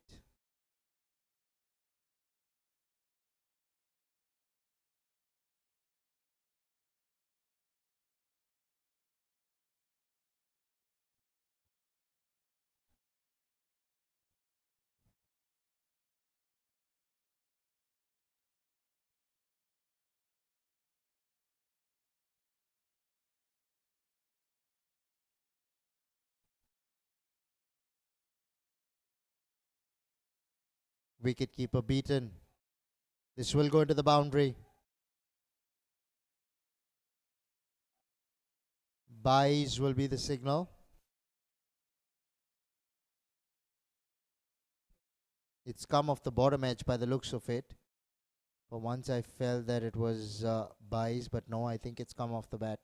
Wicket-keeper beaten. This will go into the boundary. Byes will be the signal. It's come off the bottom edge by the looks of it. For once I felt that it was Byes, but no, I think it's come off the bat.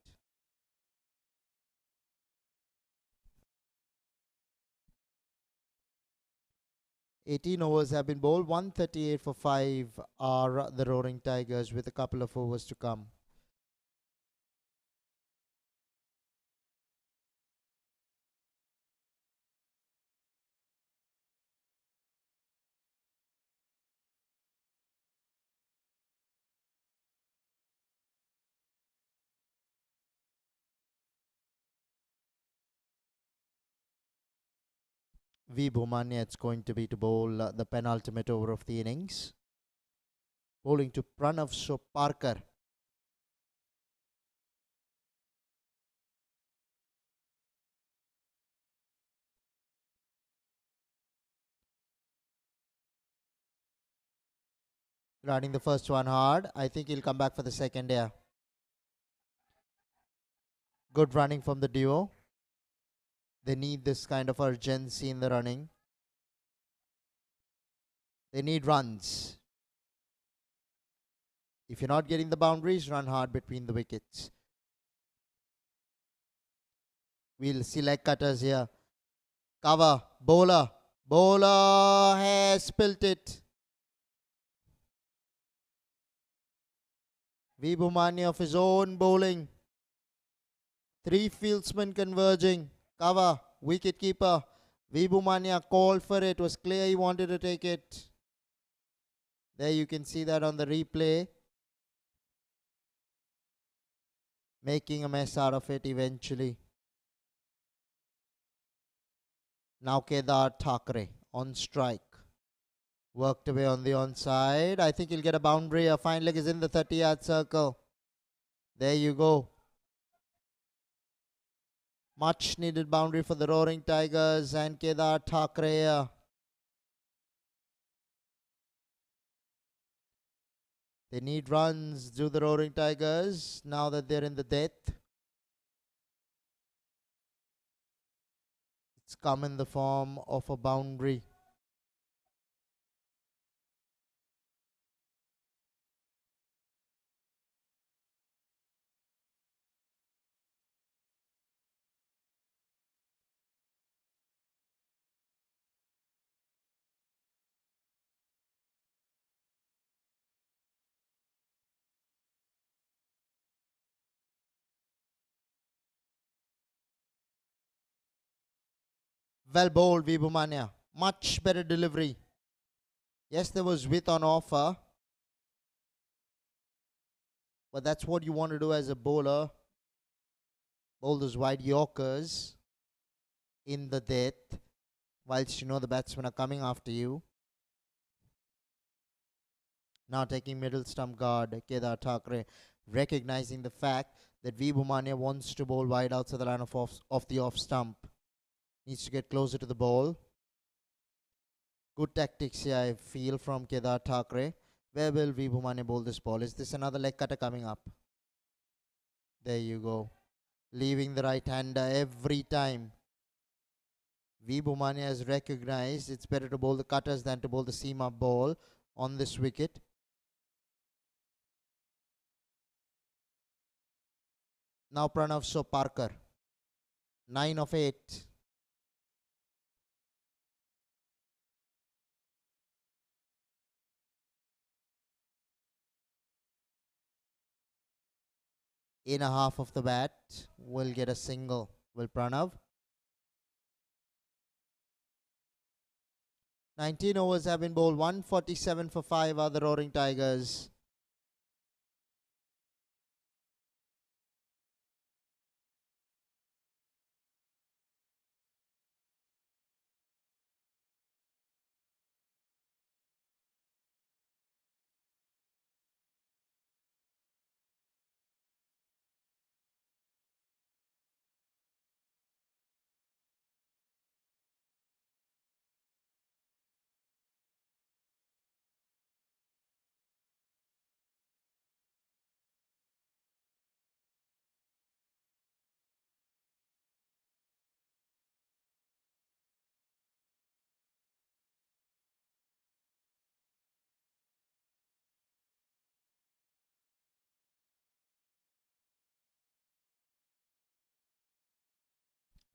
"18 overs have been bowled. 138 for 5 are the Roaring Tigers with a couple of overs to come. V. Bhumania, it's going to be to bowl the penultimate over of the innings. Bowling to Pranav Soparkar. Running the first one hard. I think he'll come back for the second here. Good running from the duo. They need this kind of urgency in the running. They need runs. If you're not getting the boundaries, run hard between the wickets. We'll see leg cutters here. Cover. Bowler. Bowler has spilt it. V. Bhumania of his own bowling. 3 fieldsmen converging. Cover. Wicket keeper. V. Bhumania called for it. It was clear he wanted to take it. There you can see that on the replay. Making a mess out of it eventually. Now Kedar Thakre on strike. Worked away on the onside. I think he'll get a boundary. A fine leg is in the 30-yard circle. There you go. Much needed boundary for the Roaring Tigers and Kedar Thakre. They need runs, do the Roaring Tigers, now that they're in the death. It's come in the form of a boundary. Well bowled, Vibhumanya. Much better delivery. Yes, there was width on offer, but that's what you want to do as a bowler. Bowl those wide Yorkers in the depth, whilst you know the batsmen are coming after you. Now taking middle stump guard, Kedar Thakre, recognizing the fact that Vibhumanya wants to bowl wide outside the line of the off stump. Needs to get closer to the ball. Good tactics here, I feel, from Kedar Thakre. Where will Vibhumanya bowl this ball? Is this another leg cutter coming up? There you go. Leaving the right-hander every time. Vibhumanya has recognized it's better to bowl the cutters than to bowl the seam-up ball on this wicket. Now Pranav Soparkar. 9 of 8. In a half of the bat will get a single. Will Pranav? 19 overs have been bowled. 147 for 5 are the Roaring Tigers.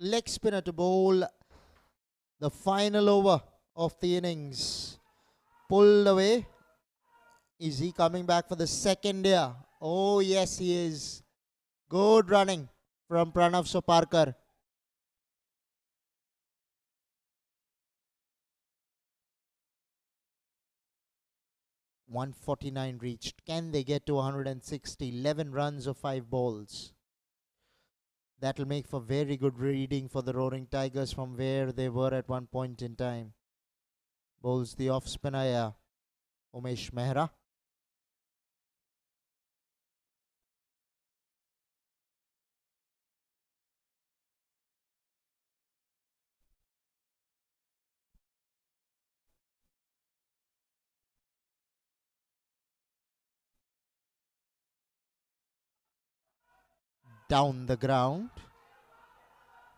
Leg spinner to bowl the final over of the innings. Pulled away. Is he coming back for the second year? Oh, yes, he is. Good running from Pranav Soparkar. .149 reached. Can they get to 160? 11 runs of 5 balls. That'll make for very good reading for the Roaring Tigers from where they were at one point in time. Bowls the off spinner, Umesh Mehra. Down the ground.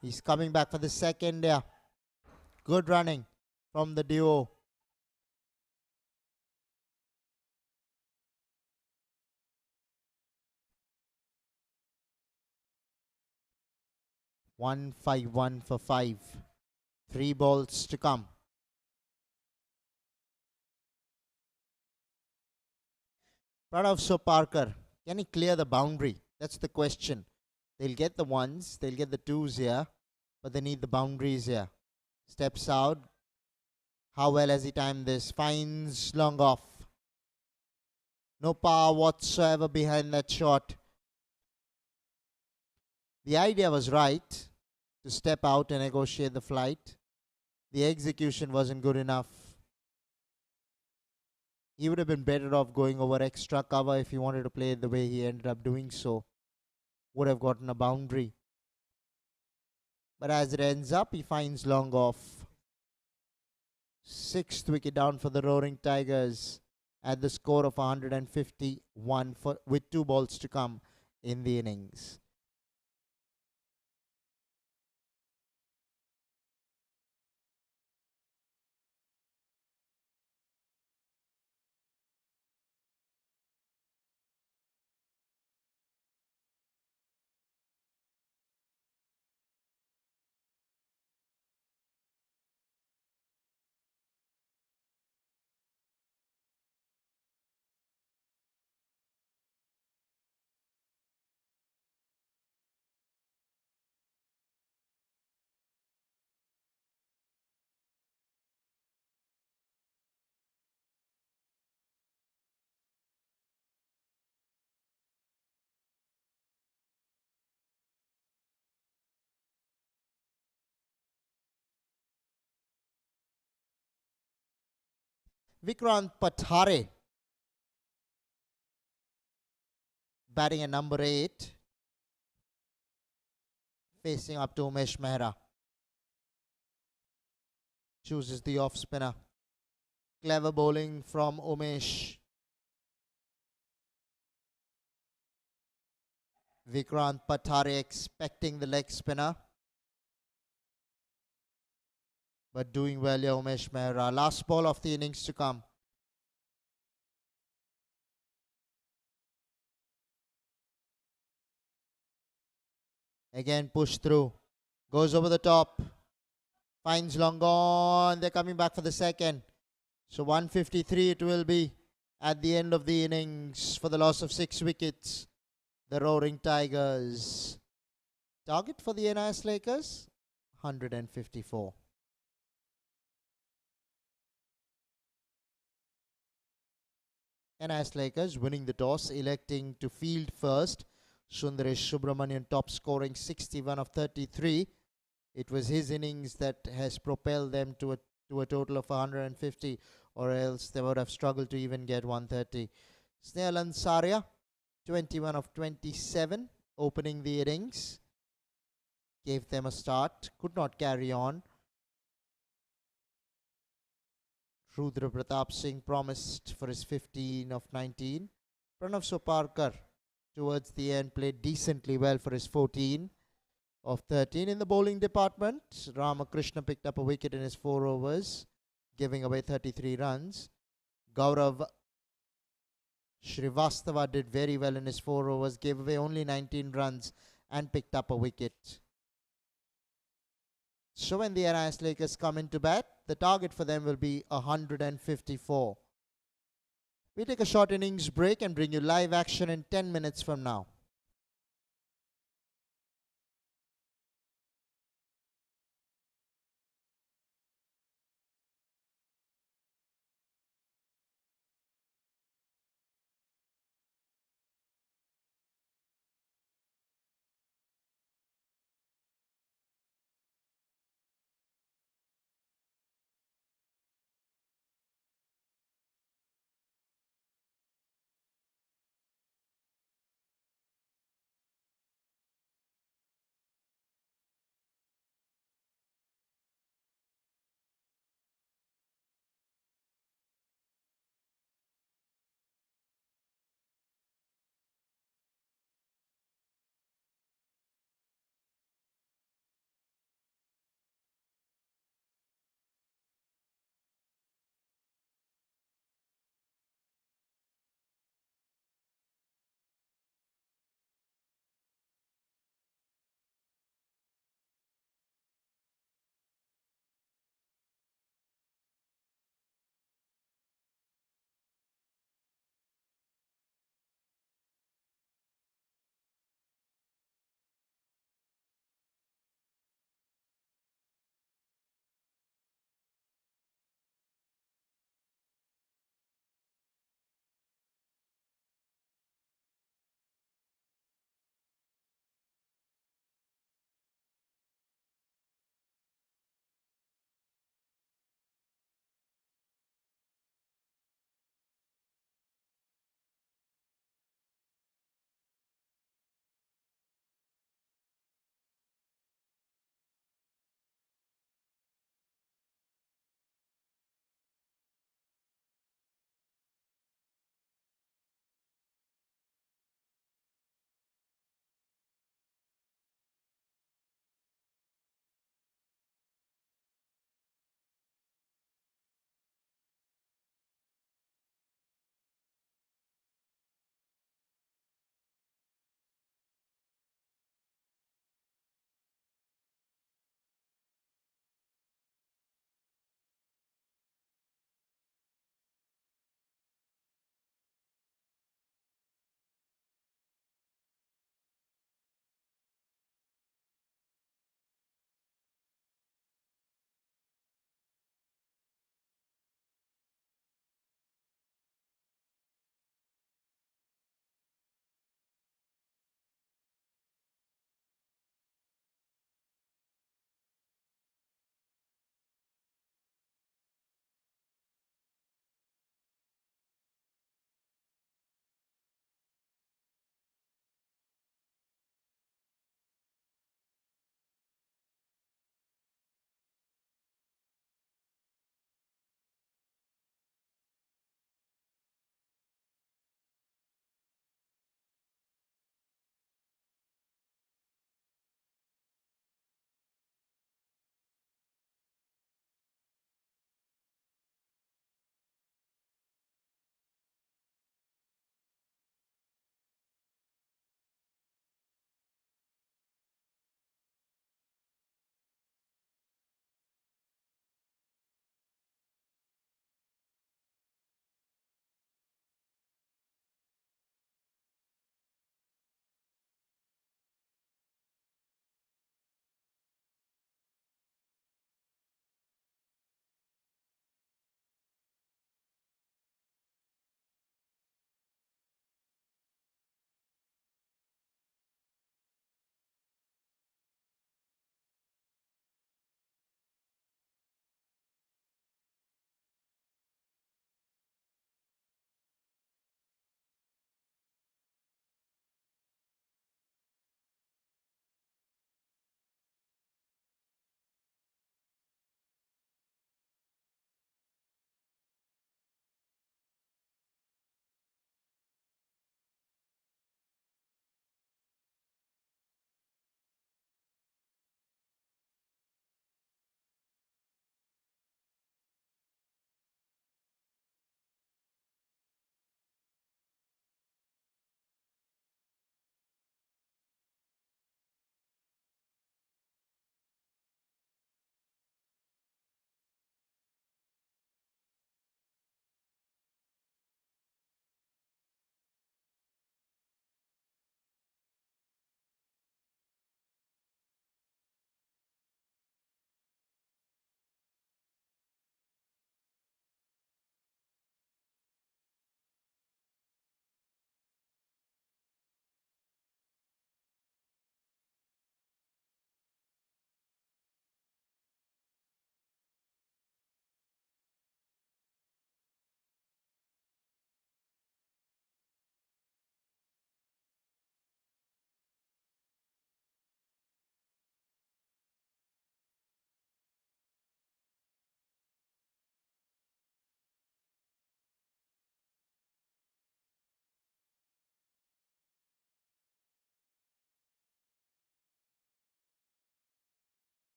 He's coming back for the second year. Good running from the duo. .151 for 5. 3 balls to come. Pranav Soparkar, can he clear the boundary? That's the question. They'll get the ones, they'll get the twos here, but they need the boundaries here. Steps out. How well has he timed this? Finds long off. No power whatsoever behind that shot. The idea was right to step out and negotiate the flight. The execution wasn't good enough. He would have been better off going over extra cover if he wanted to play the way he ended up doing so. Would have gotten a boundary. But as it ends up, he finds long off. 6th wicket down for the Roaring Tigers at the score of 151 with 2 balls to come in the innings. Vikrant Pathare batting at number 8, facing up to Umesh Mehra. Chooses the off spinner. Clever bowling from Umesh. Vikrant Pathare expecting the leg spinner, but doing well here, Umesh Mehra. Last ball of the innings to come. Again push through. Goes over the top. Finds long gone. They're coming back for the second. So 153 it will be at the end of the innings for the loss of 6 wickets. The Roaring Tigers. Target for the NIS Lakers, 154. NIS Lakers winning the toss, electing to field first. Sundaresh Subramanian top scoring 61 of 33. It was his innings that has propelled them to a total of 150, or else they would have struggled to even get 130. Snehal Ansaria, 21 of 27, opening the innings. Gave them a start, could not carry on. Rudra Pratap Singh promised for his 15 of 19. Pranav Soparkar towards the end played decently well for his 14 of 13. In the bowling department, Ramakrishna picked up a wicket in his 4 overs, giving away 33 runs. Gaurav Shrivastava did very well in his 4 overs, gave away only 19 runs and picked up a wicket. So when the NIS Lakers come into bat, the target for them will be 154. We take a short innings break and bring you live action in 10 minutes from now.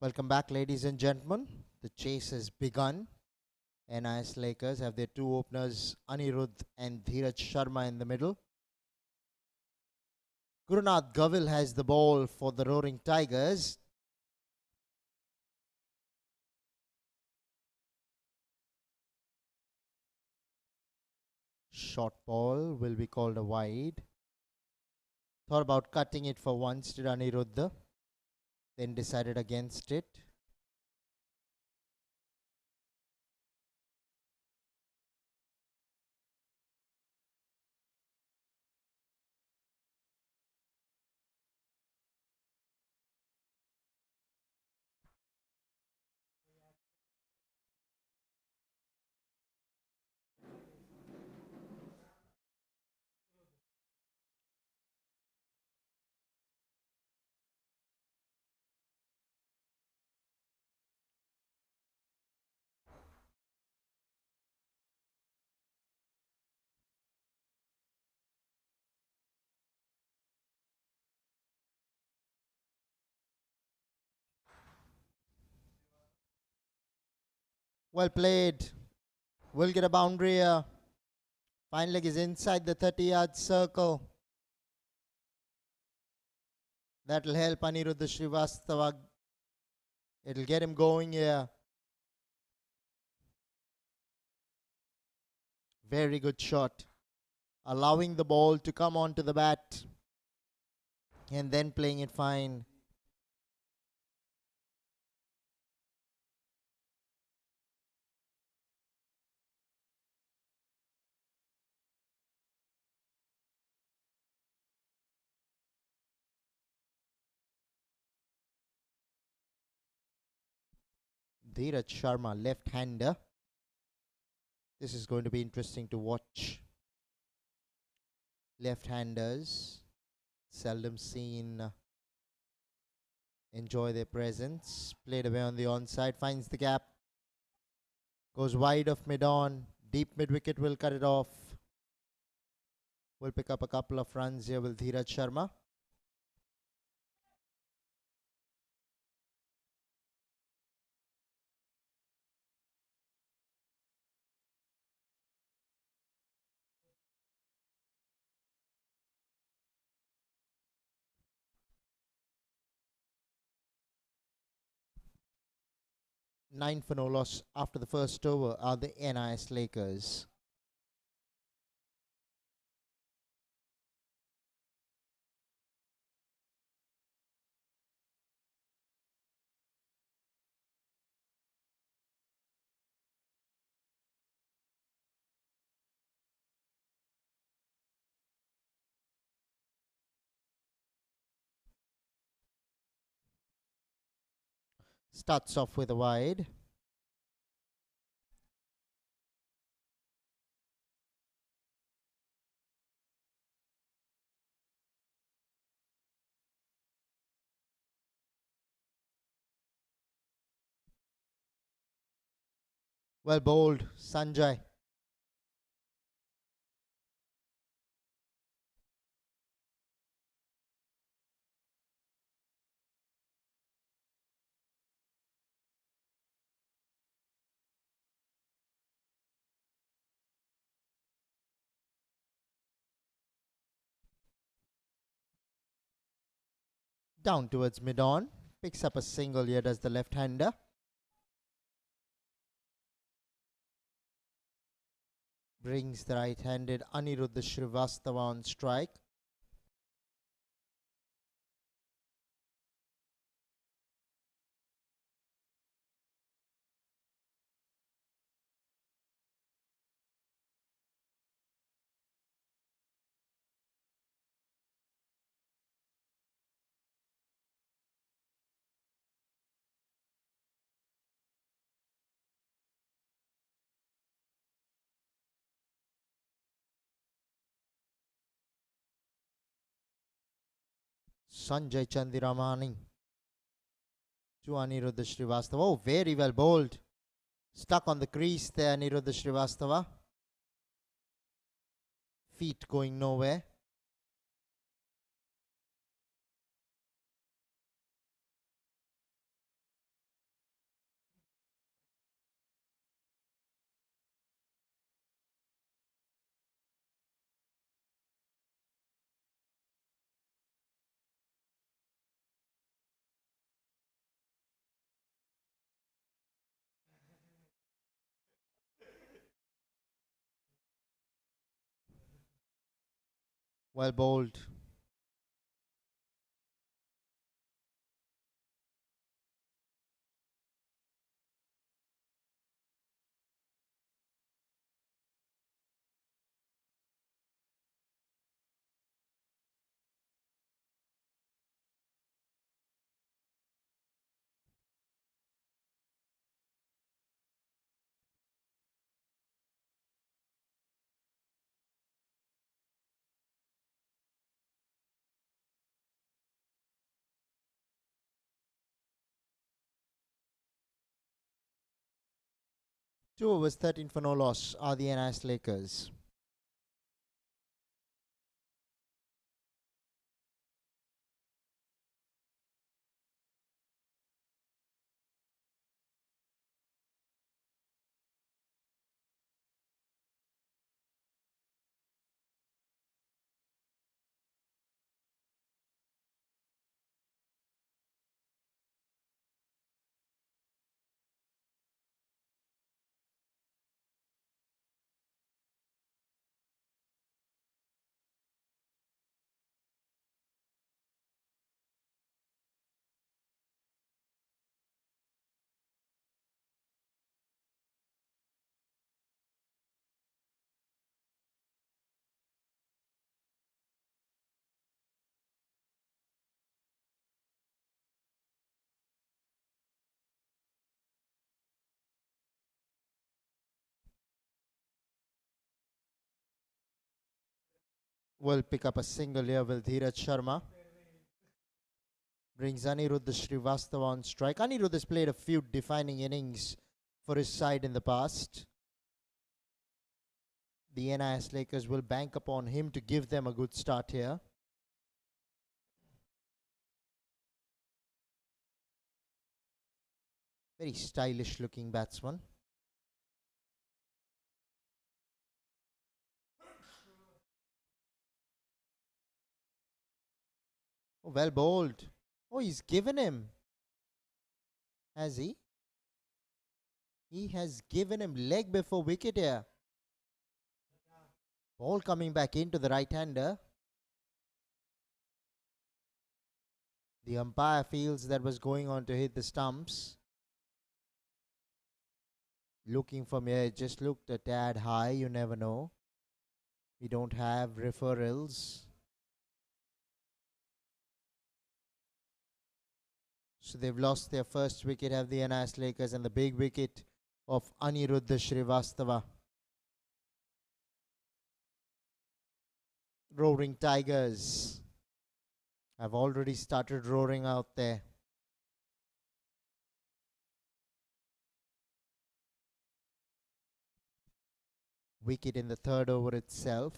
Welcome back, ladies and gentlemen. The chase has begun. NIS Lakers have their two openers, Anirudh and Dheeraj Sharma in the middle. Gurunath Govil has the ball for the Roaring Tigers. Short ball will be called a wide. Thought about cutting it for once, did Aniruddha. Then decided against it. Well played. Will get a boundary here. Fine leg is inside the 30-yard circle. That'll help Aniruddha Srivastava. It'll get him going here. Very good shot. Allowing the ball to come onto the bat. And then playing it fine. Dheeraj Sharma, left-hander. This is going to be interesting to watch. Left-handers, seldom seen enjoy their presence. Played away on the onside, finds the gap. Goes wide of mid-on. Deep mid-wicket will cut it off. Will pick up a couple of runs here with Dheeraj Sharma. Nine for no loss after the first over are the NIS Lakers. Starts off with a wide. Well bowled, Sanjay. Down towards mid-on. Picks up a single here, does the left-hander. Brings the right-handed Aniruddha Srivastava on strike. Sanjay Chandiramani to Aniruddha Srivastava. Oh, very well bowled. Stuck on the crease there, Aniruddha Srivastava. Feet going nowhere. Well bowled. Two overs, 13 for no loss are the NIS Lakers. Will pick up a single here with Dheeraj Sharma. Brings Aniruddha Srivastava on strike. Aniruddha has played a few defining innings for his side in the past. The NIS Lakers will bank upon him to give them a good start here. Very stylish looking batsman. Oh, well bowled. Oh, he's given him. Has he? He has given him leg before wicket here. Ball coming back into the right-hander. The umpire feels that was going on to hit the stumps. Looking from here, it just looked a tad high, you never know. We don't have referrals. So they've lost their first wicket, have the NIS Lakers, and the big wicket of Aniruddha Srivastava. Roaring Tigers have already started roaring out there. Wicket in the third over itself.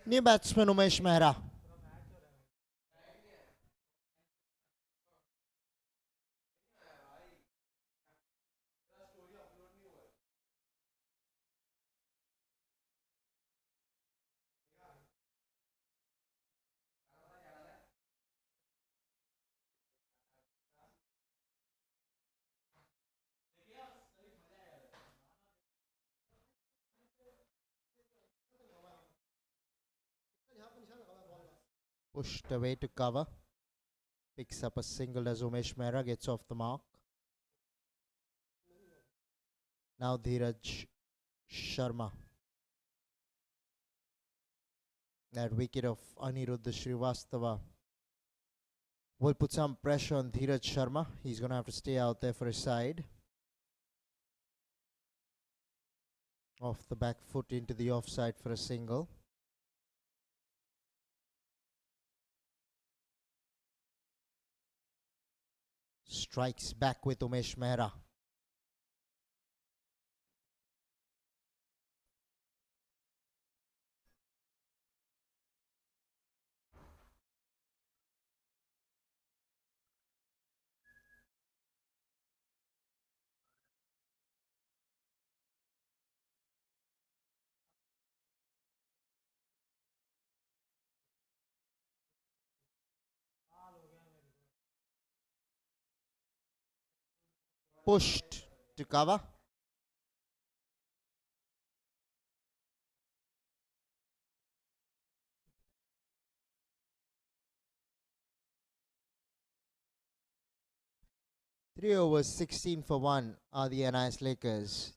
New batsman Umesh Mehra. Pushed away to cover. Picks up a single as Umesh Mehra gets off the mark. Now Dheeraj Sharma. That wicket of Aniruddha Srivastava will put some pressure on Dheeraj Sharma. He's going to have to stay out there for his side. Off the back foot into the offside for a single. Strikes back with Umesh Mehra. Pushed to cover. Three overs, 16 for 1 are the NIS Lakers.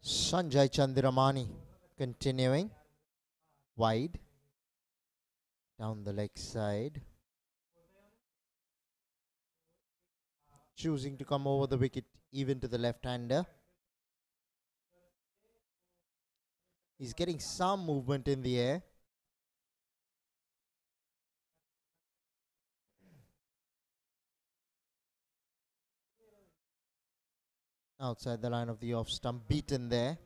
Sanjay Chandiramani continuing. Wide. Down the leg side. Choosing to come over the wicket even to the left-hander. He's getting some movement in the air. Outside the line of the off stump. Beaten there.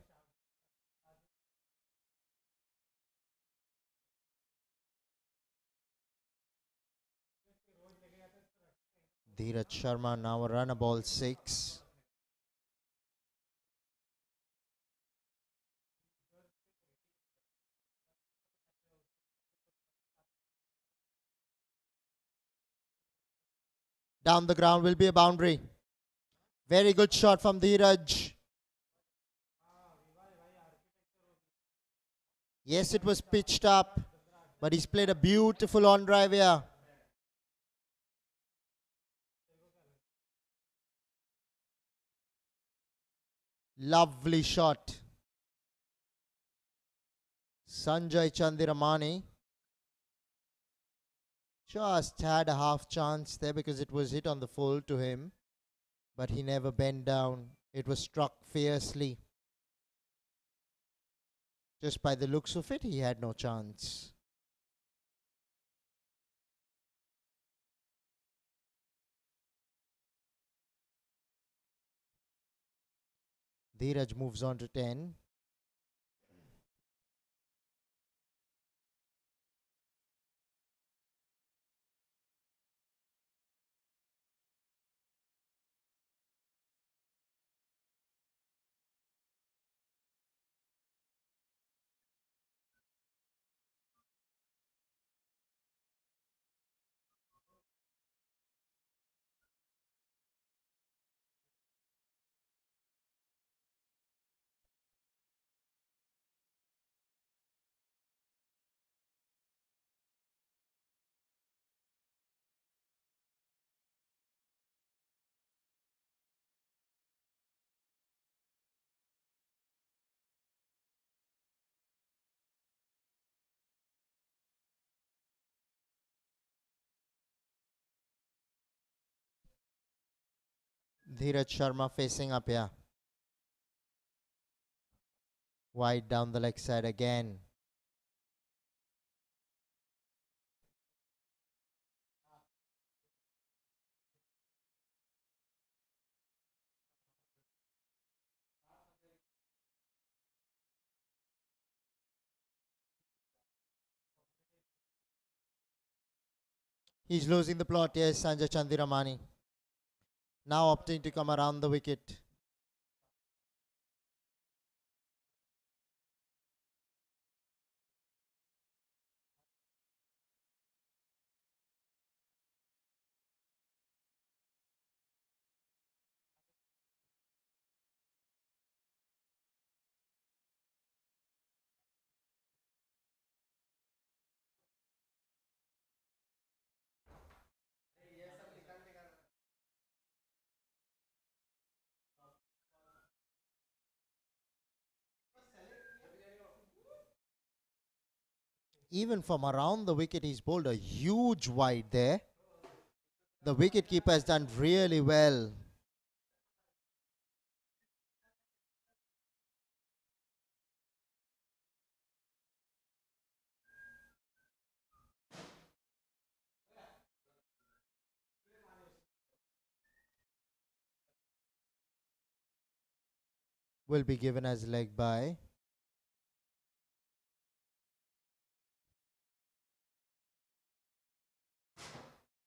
Dheeraj Sharma now a run, a ball 6. Down the ground will be a boundary. Very good shot from Dheeraj. Yes, it was pitched up, but he's played a beautiful on drive here. Lovely shot. Sanjay Chandiramani just had a half chance there because it was hit on the full to him, but he never bent down. It was struck fiercely. Just by the looks of it, he had no chance. Dheeraj moves on to 10. Dheeraj Sharma facing up here. Wide down the leg side again. He's losing the plot, yes, Sanjay Chandiramani. Now opting to come around the wicket. Even from around the wicket, he's bowled a huge wide there. The wicketkeeper has done really well. Will be given as leg by.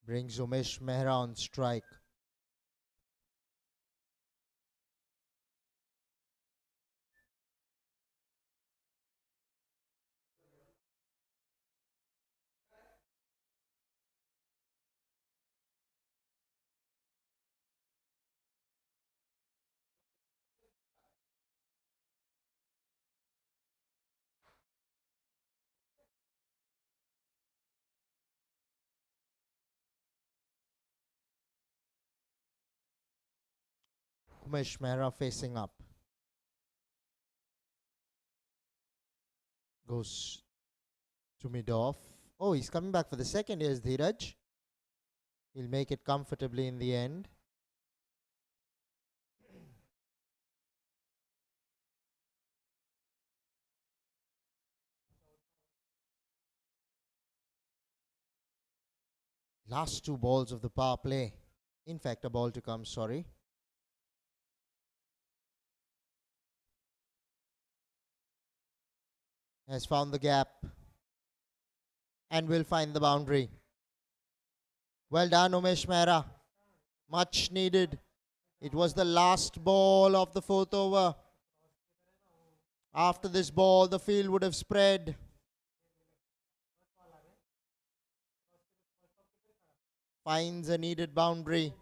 Brings Umesh Mehra on strike. Umesh Mehra facing up. Goes to mid-off. Oh, he's coming back for the second. Here's Dheeraj. He'll make it comfortably in the end. Last two balls of the power play. In fact, a ball to come, sorry. Has found the gap. And will find the boundary. Well done, Umesh Mehra. Much needed. It was the last ball of the fourth over. After this ball, the field would have spread. Finds a needed boundary.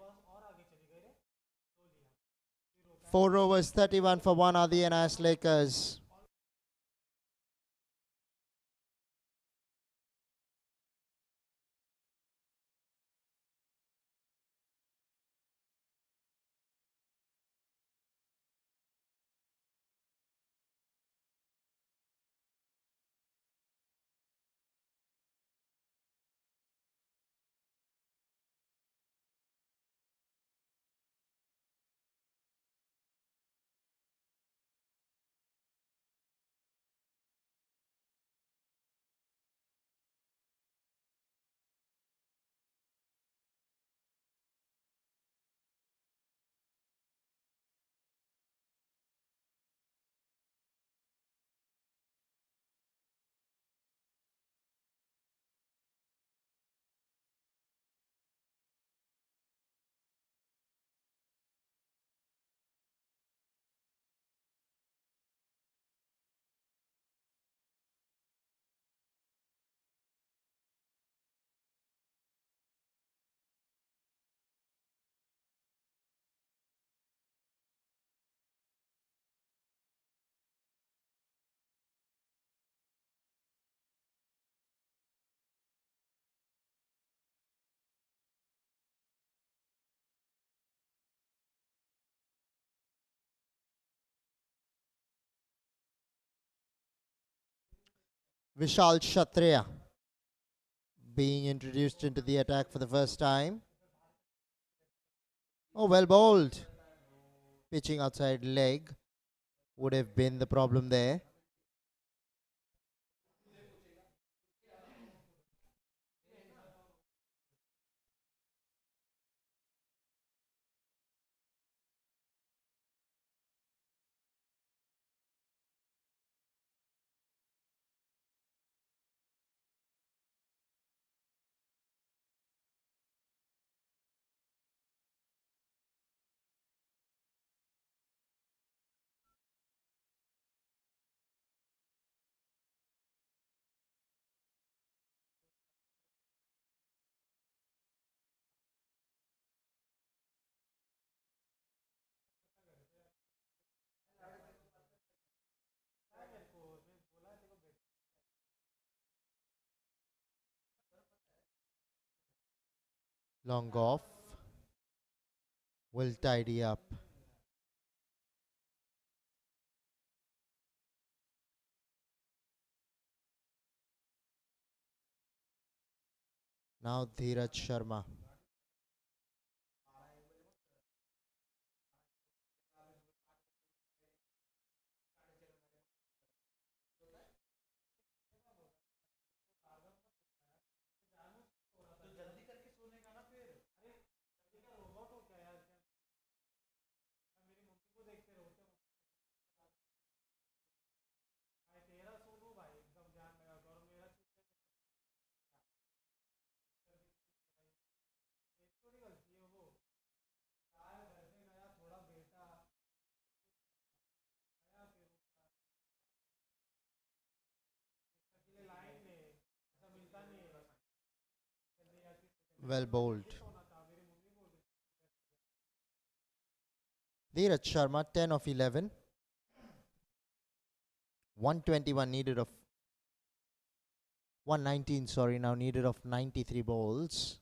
4 overs, 31 for 1 are the NS Lakers. Vishal Kshatriya being introduced into the attack for the first time. Oh, well bowled. Pitching outside leg would have been the problem there. Long off. Will tidy up. Now Dheeraj Sharma. Well bowled. Dheeraj Sharma, 10 of 11. 121 needed of 119, sorry, now needed of 93 balls.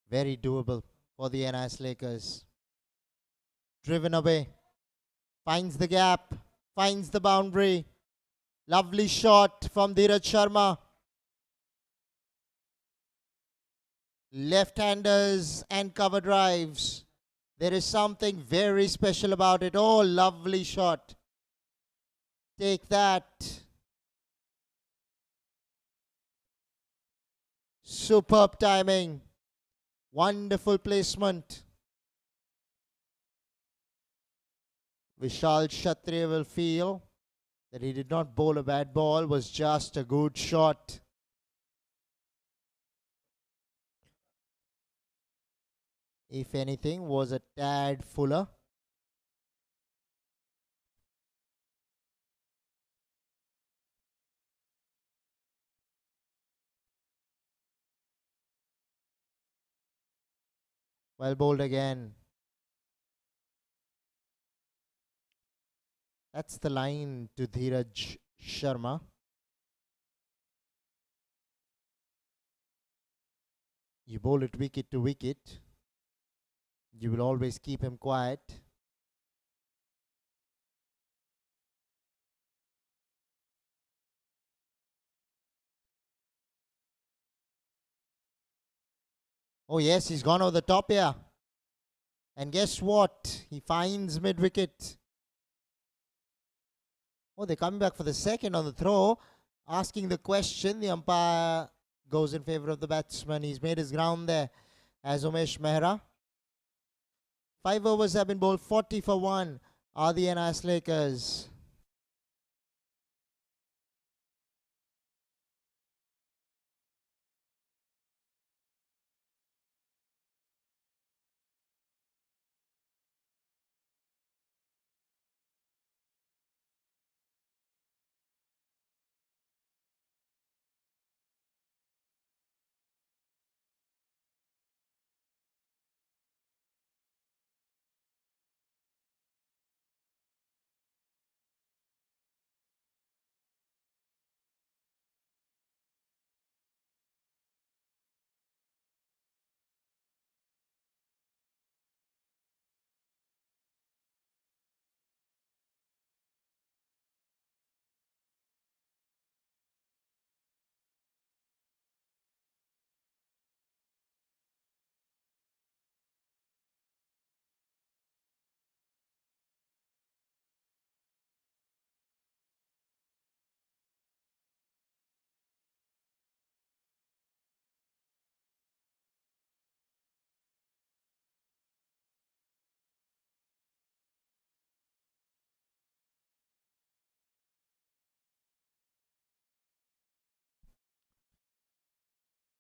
Very doable for the NIS Lakers. Driven away. Finds the gap. Finds the boundary. Lovely shot from Dheeraj Sharma. Left-handers and cover drives. There is something very special about it. Oh, lovely shot. Take that. Superb timing. Wonderful placement. Vishal Kshatriya will feel that he did not bowl a bad ball, was just a good shot. If anything, was a tad fuller. Well bowled again. That's the line to Dheeraj Sharma. You bowl it wicket to wicket. You will always keep him quiet. Oh yes, he's gone over the top here. And guess what? He finds mid-wicket. Oh, they're coming back for the second on the throw. Asking the question. The umpire goes in favour of the batsman. He's made his ground there as Umesh Mehra. 5 overs have been bowled. 40 for 1 are the NIS Lakers.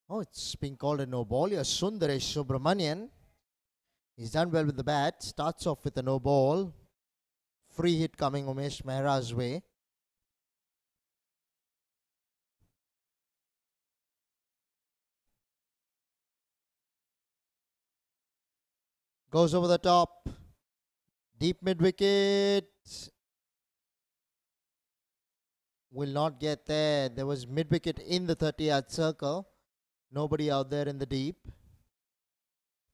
Oh, it's been called a no ball. Yes, Sundaresh Subramanian. He's done well with the bat. Starts off with a no ball. Free hit coming Umesh Mehra's way. Goes over the top. Deep mid-wicket. Will not get there. There was mid-wicket in the 30-yard circle. Nobody out there in the deep.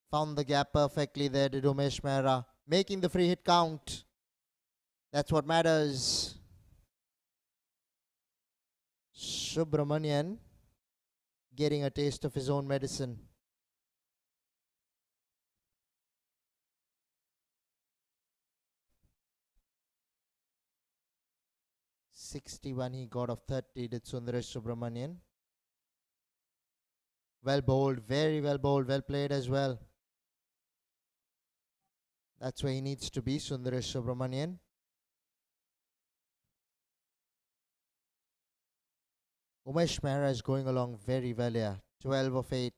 Found the gap perfectly there, did Umesh Mehra. Making the free hit count. That's what matters. Subramanian getting a taste of his own medicine. .61 he got of 30 did Sundaresh Subramanian. Well bowled, very well bowled, well played as well. That's where he needs to be, Sundaresh Subramanian. Umesh Mehra is going along very well here. 12 of 8.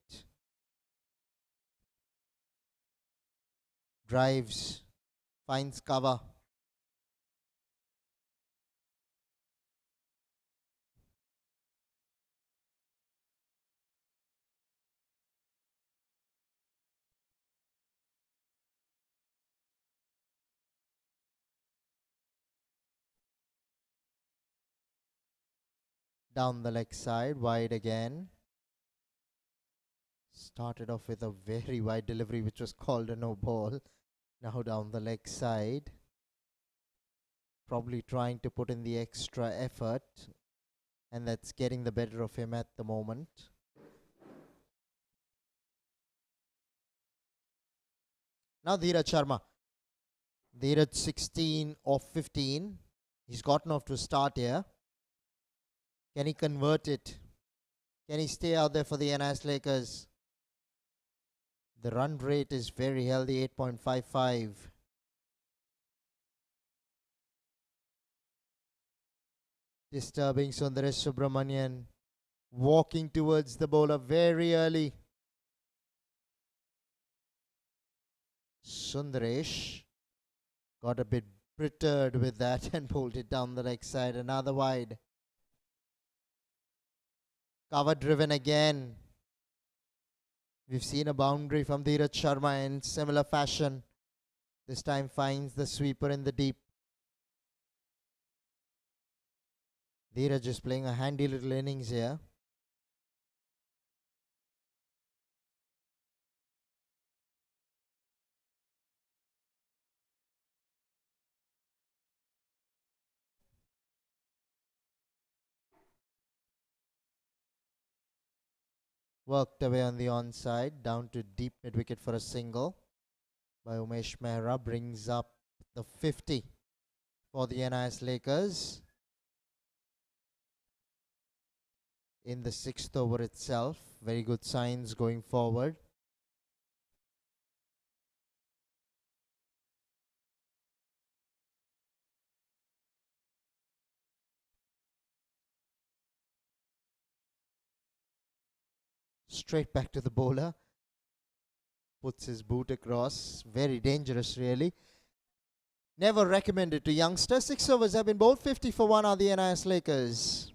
Drives, finds cover. Down the leg side, wide again. Started off with a very wide delivery which was called a no ball. Now down the leg side. Probably trying to put in the extra effort. And that's getting the better of him at the moment. Now Dheeraj Sharma. Dheeraj 16 of 15. He's gotten off to a start here. Can he convert it? Can he stay out there for the NIS Lakers? The run rate is very healthy, 8.55. Disturbing Sundaresh Subramanian. Walking towards the bowler very early. Sundaresh got a bit brittered with that and pulled it down the leg side. Another wide. Cover driven again. We've seen a boundary from Dheeraj Sharma in similar fashion. This time finds the sweeper in the deep. Dheeraj is playing a handy little innings here. Worked away on the onside, down to deep mid-wicket for a single by Umesh Mehra. Brings up the 50 for the NIS Lakers in the 6th over itself. Very good signs going forward. Straight back to the bowler. Puts his boot across. Very dangerous, really. Never recommended to youngsters. 6 overs have been bowled. 50 for 1 are the NIS Lakers.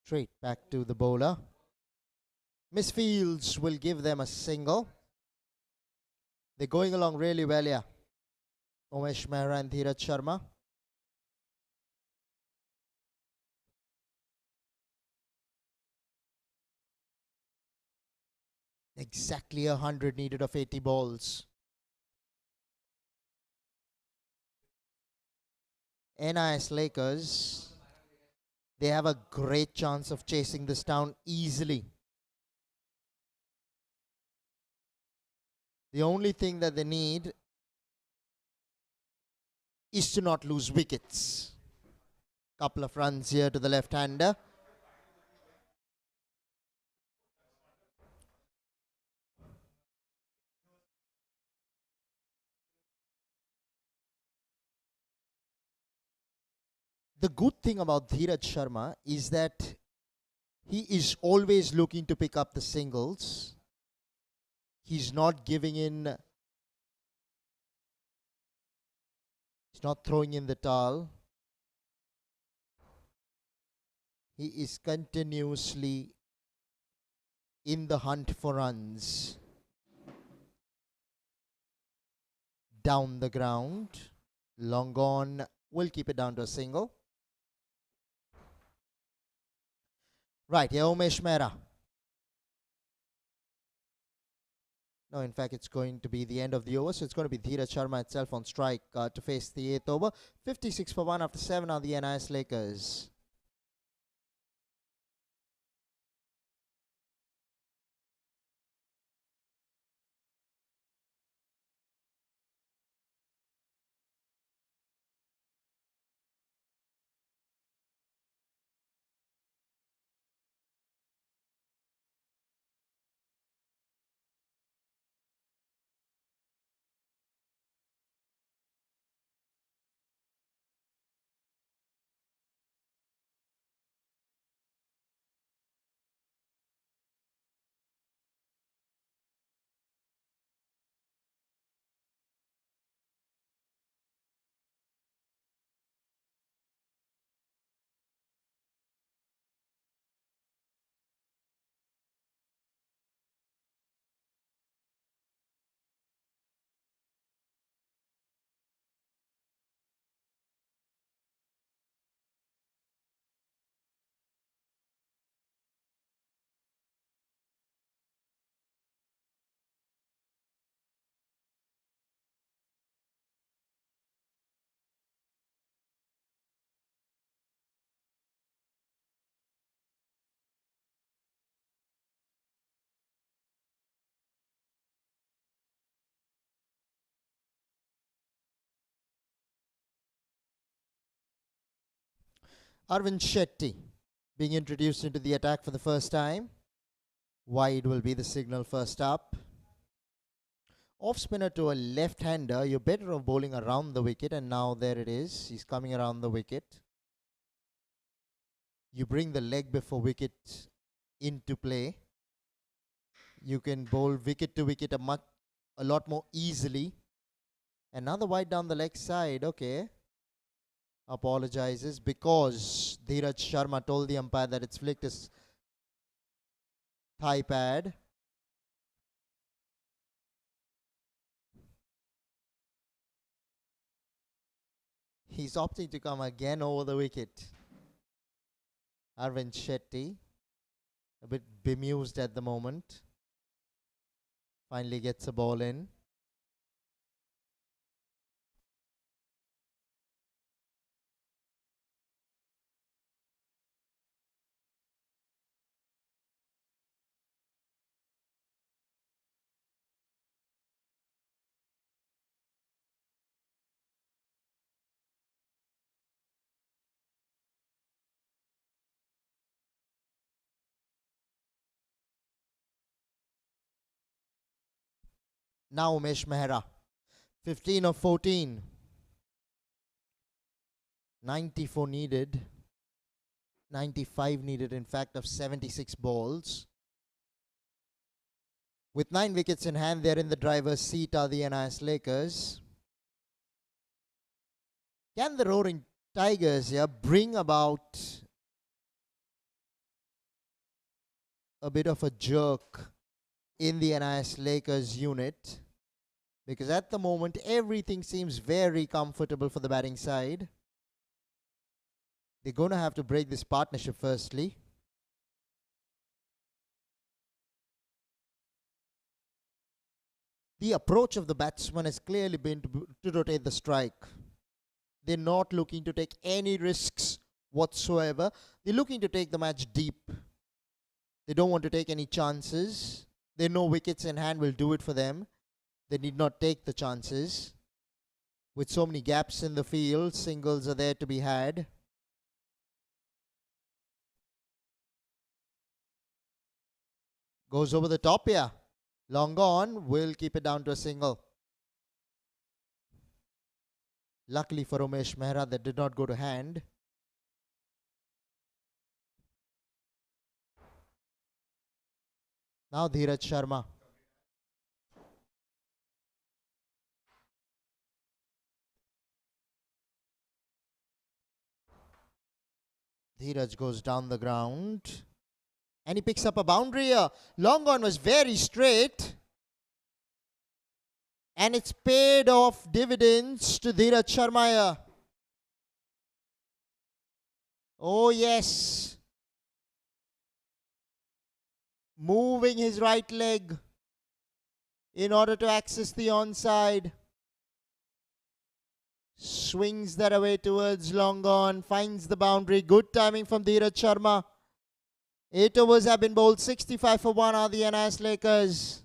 Straight back to the bowler. Miss Fields will give them a single. They're going along really well here. Umesh Mehra and Dheeraj Sharma. Exactly 100 needed of 80 balls. NIS Lakers, they have a great chance of chasing this down easily. The only thing that they need is to not lose wickets. Couple of runs here to the left-hander. The good thing about Dheeraj Sharma is that he is always looking to pick up the singles. He's not giving in. He's not throwing in the towel. He is continuously in the hunt for runs. Down the ground. Long on. We'll keep it down to a single. Right, here Umesh Mehra. No, in fact, it's going to be the end of the over, so it's going to be Dheeraj Sharma itself on strike to face the 8th over. 56 for 1 after 7 are the NIS Lakers. Arvind Shetty being introduced into the attack for the first time. Wide will be the signal first up. Off spinner to a left-hander. You're better off bowling around the wicket, and now there it is. He's coming around the wicket. You bring the leg before wicket into play. You can bowl wicket to wicket a lot more easily. Another wide down the leg side. Okay. Apologizes because Dheeraj Sharma told the umpire that it's flicked his thigh pad. He's opting to come again over the wicket. Arvind Shetty, a bit bemused at the moment. Finally gets a ball in. Now Umesh Mehra, 15 of 14. 94 needed. 95 needed, in fact, of 76 balls. With 9 wickets in hand, they're in the driver's seat are the NIS Lakers. Can the Roaring Tigers here bring about a bit of a jerk in the NIS Lakers unit, because at the moment everything seems very comfortable for the batting side. They're going to have to break this partnership firstly. The approach of the batsman has clearly been to rotate the strike. They're not looking to take any risks whatsoever. They're looking to take the match deep. They don't want to take any chances. They know wickets in hand will do it for them. They need not take the chances. With so many gaps in the field, singles are there to be had. Goes over the top here. Long gone. Will keep it down to a single. Luckily for Umesh Mehra, that did not go to hand. Now Dheeraj Sharma. Dheeraj goes down the ground. And he picks up a boundary here. Long on was very straight. And it's paid off dividends to Dheeraj Sharma here. Oh yes. Moving his right leg in order to access the onside. Swings that away towards long on. Finds the boundary. Good timing from Dheeraj Sharma. 8 overs have been bowled. 65 for 1 are the NIS Lakers.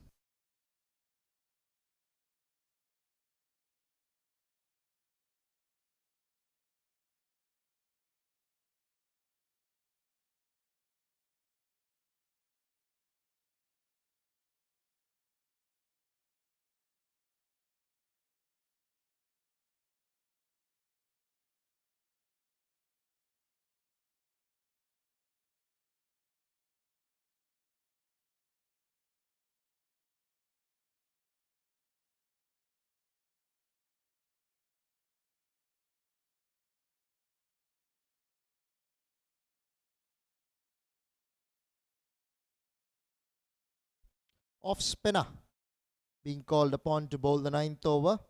Off spinner being called upon to bowl the 9th over.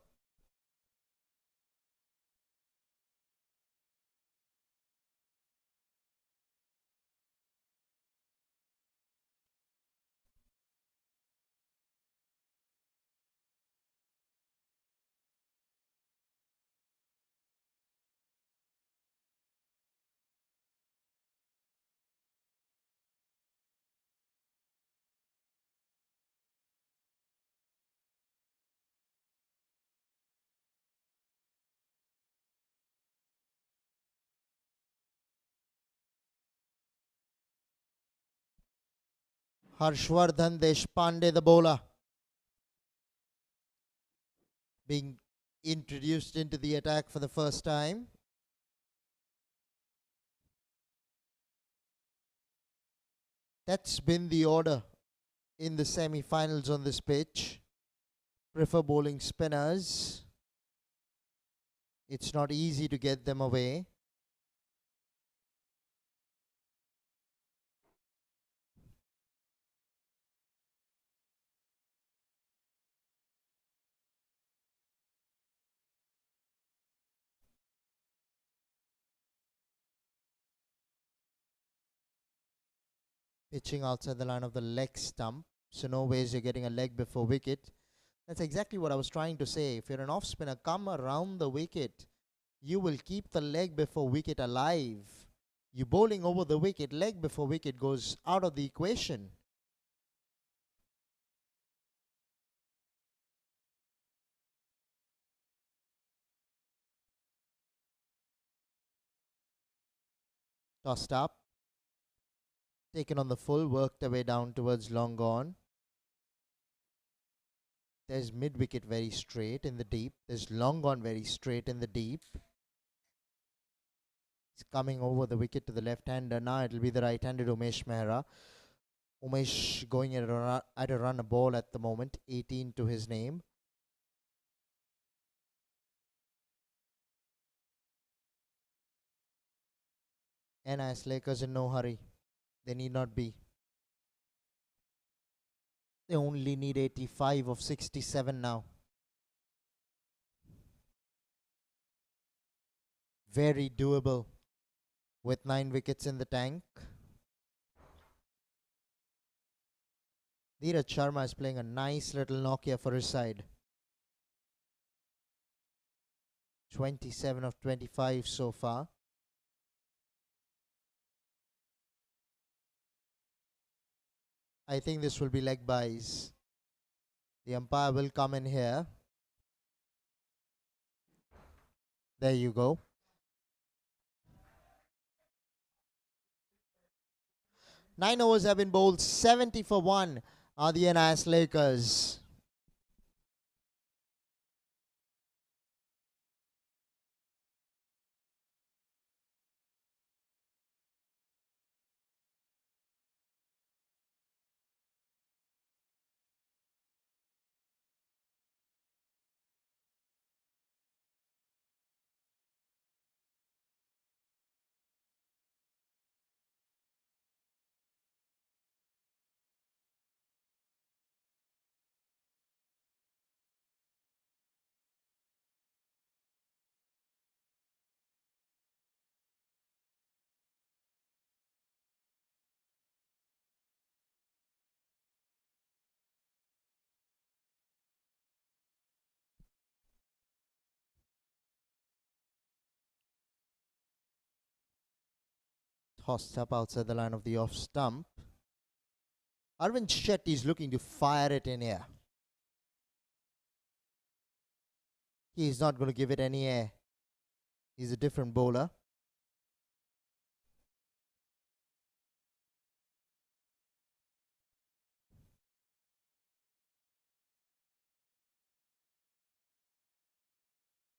Harshvardhan Deshpande, the bowler, being introduced into the attack for the first time. That's been the order in the semi-finals on this pitch. Prefer bowling spinners. It's not easy to get them away. Pitching outside the line of the leg stump. So no ways you're getting a leg before wicket. That's exactly what I was trying to say. If you're an off spinner, come around the wicket. You will keep the leg before wicket alive. You bowling over the wicket, leg before wicket goes out of the equation. Tossed up. Taken on the full, worked their way down towards long gone. There's mid wicket very straight in the deep. There's long gone very straight in the deep. It's coming over the wicket to the left-hander. Now it'll be the right-handed Umesh Mehra. Umesh going at a run a ball at the moment. 18 to his name. NIS Lakers in no hurry. They need not be. They only need 85 of 67 now. Very doable with 9 wickets in the tank. Dheeraj Sharma is playing a nice little Nokia for his side. 27 of 25 so far. I think this will be leg byes. The umpire will come in here. There you go. 9 overs have been bowled. 70 for 1 are the NIS Lakers. Tossed up outside the line of the off stump. Arvind Shetty is looking to fire it in air. He's not going to give it any air. He's a different bowler.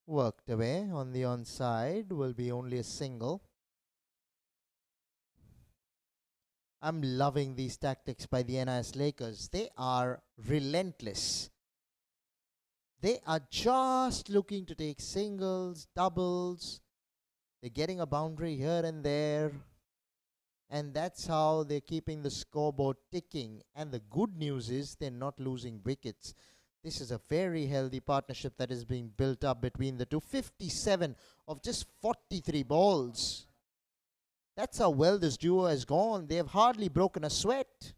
Worked away on the onside. Will be only a single. I'm loving these tactics by the NIS Lakers. They are relentless. They are just looking to take singles, doubles. They're getting a boundary here and there. And that's how they're keeping the scoreboard ticking. And the good news is they're not losing wickets. This is a very healthy partnership that is being built up between the two. 57 of just 43 balls. That's how well this duo has gone. They have hardly broken a sweat.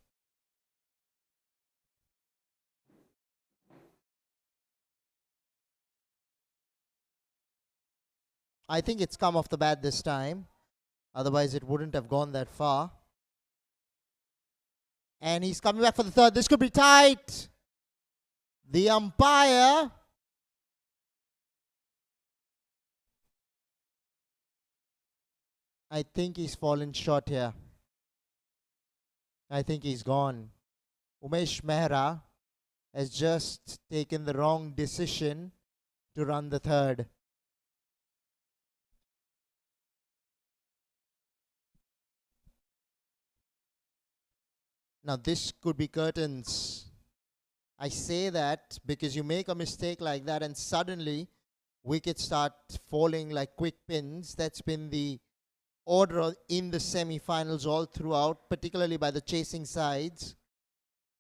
I think it's come off the bat this time. Otherwise, it wouldn't have gone that far. And he's coming back for the third. This could be tight. The umpire. I think he's fallen short here. I think he's gone. Umesh Mehra has just taken the wrong decision to run the third. Now this could be curtains. I say that because you make a mistake like that and suddenly wickets start falling like quick pins. That's been the order in the semi-finals all throughout, particularly by the chasing sides.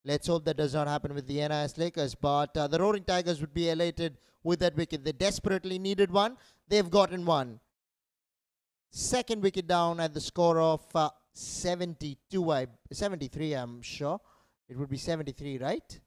Let's hope that does not happen with the NIS Lakers. But the Roaring Tigers would be elated with that wicket. They desperately needed one. They've gotten one. Second wicket down at the score of 73, I'm sure. It would be 73, right?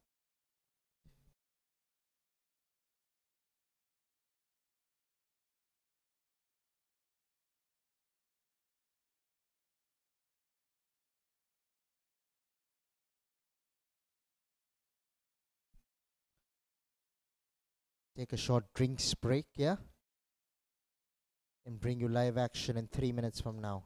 Take a short drinks break, yeah? And bring you live action in 3 minutes from now.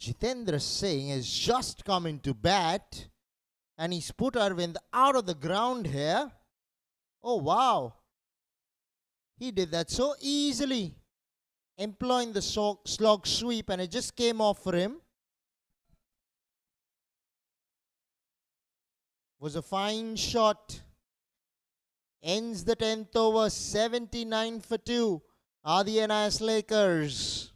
Jitendra Singh has just come into bat and he's put Arvind out of the ground here. Oh wow. He did that so easily, employing the slog sweep, and it just came off for him. Was a fine shot. Ends the 10th over, 79 for 2. Are the NIS Lakers.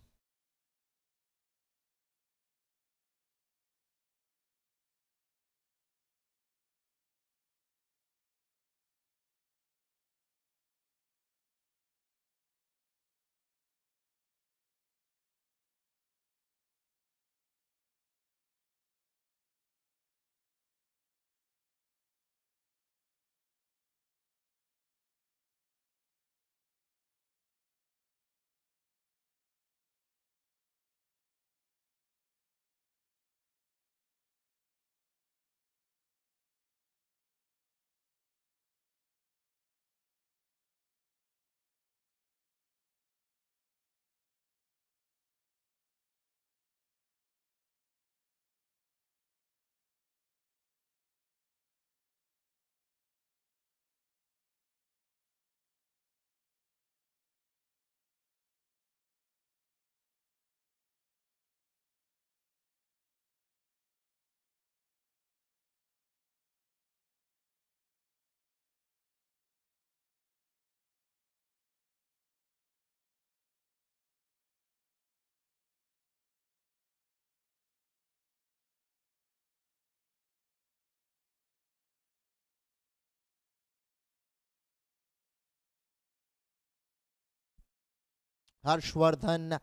Harshvardhan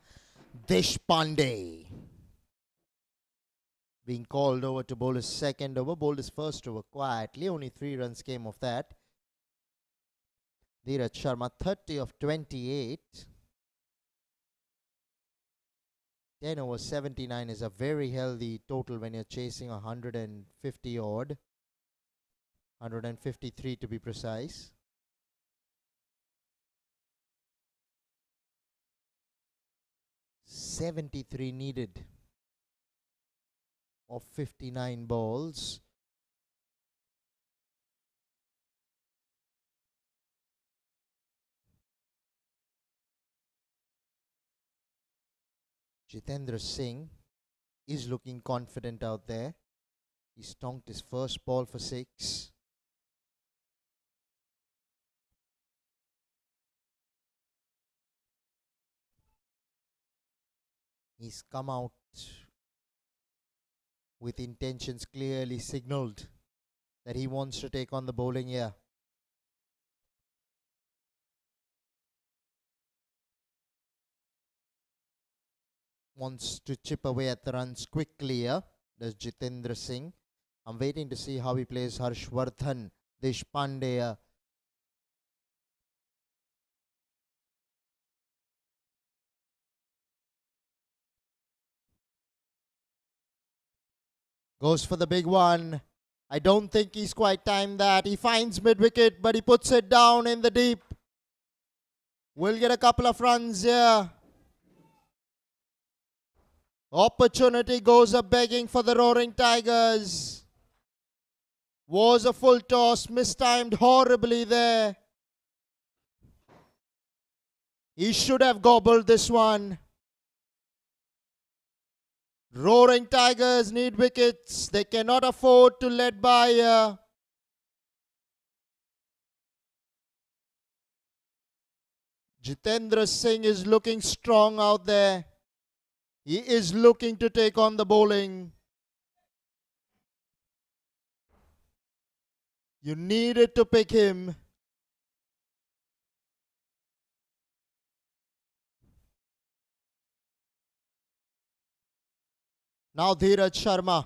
Deshpande being called over to bowl his second over, bowled his first over quietly. Only 3 runs came of that. Dheeraj Sharma 30 of 28. 10 over 79 is a very healthy total when you're chasing 150 odd. 153 to be precise. .73 needed of 59 balls. Jitendra Singh is looking confident out there. He stonked his first ball for 6. He's come out with intentions clearly signalled that he wants to take on the bowling here. Wants to chip away at the runs quickly here. Does Jitendra Singh. I'm waiting to see how he plays Harshvardhan Deshpande here. Goes for the big one. I don't think he's quite timed that. He finds mid-wicket, but he puts it down in the deep. We'll get a couple of runs here. Opportunity goes a begging for the Roaring Tigers. Was a full toss, mistimed horribly there. He should have gobbled this one. Roaring Tigers need wickets. They cannot afford to let by here. Jitendra Singh is looking strong out there. He is looking to take on the bowling. You needed to pick him. Now Dheeraj Sharma.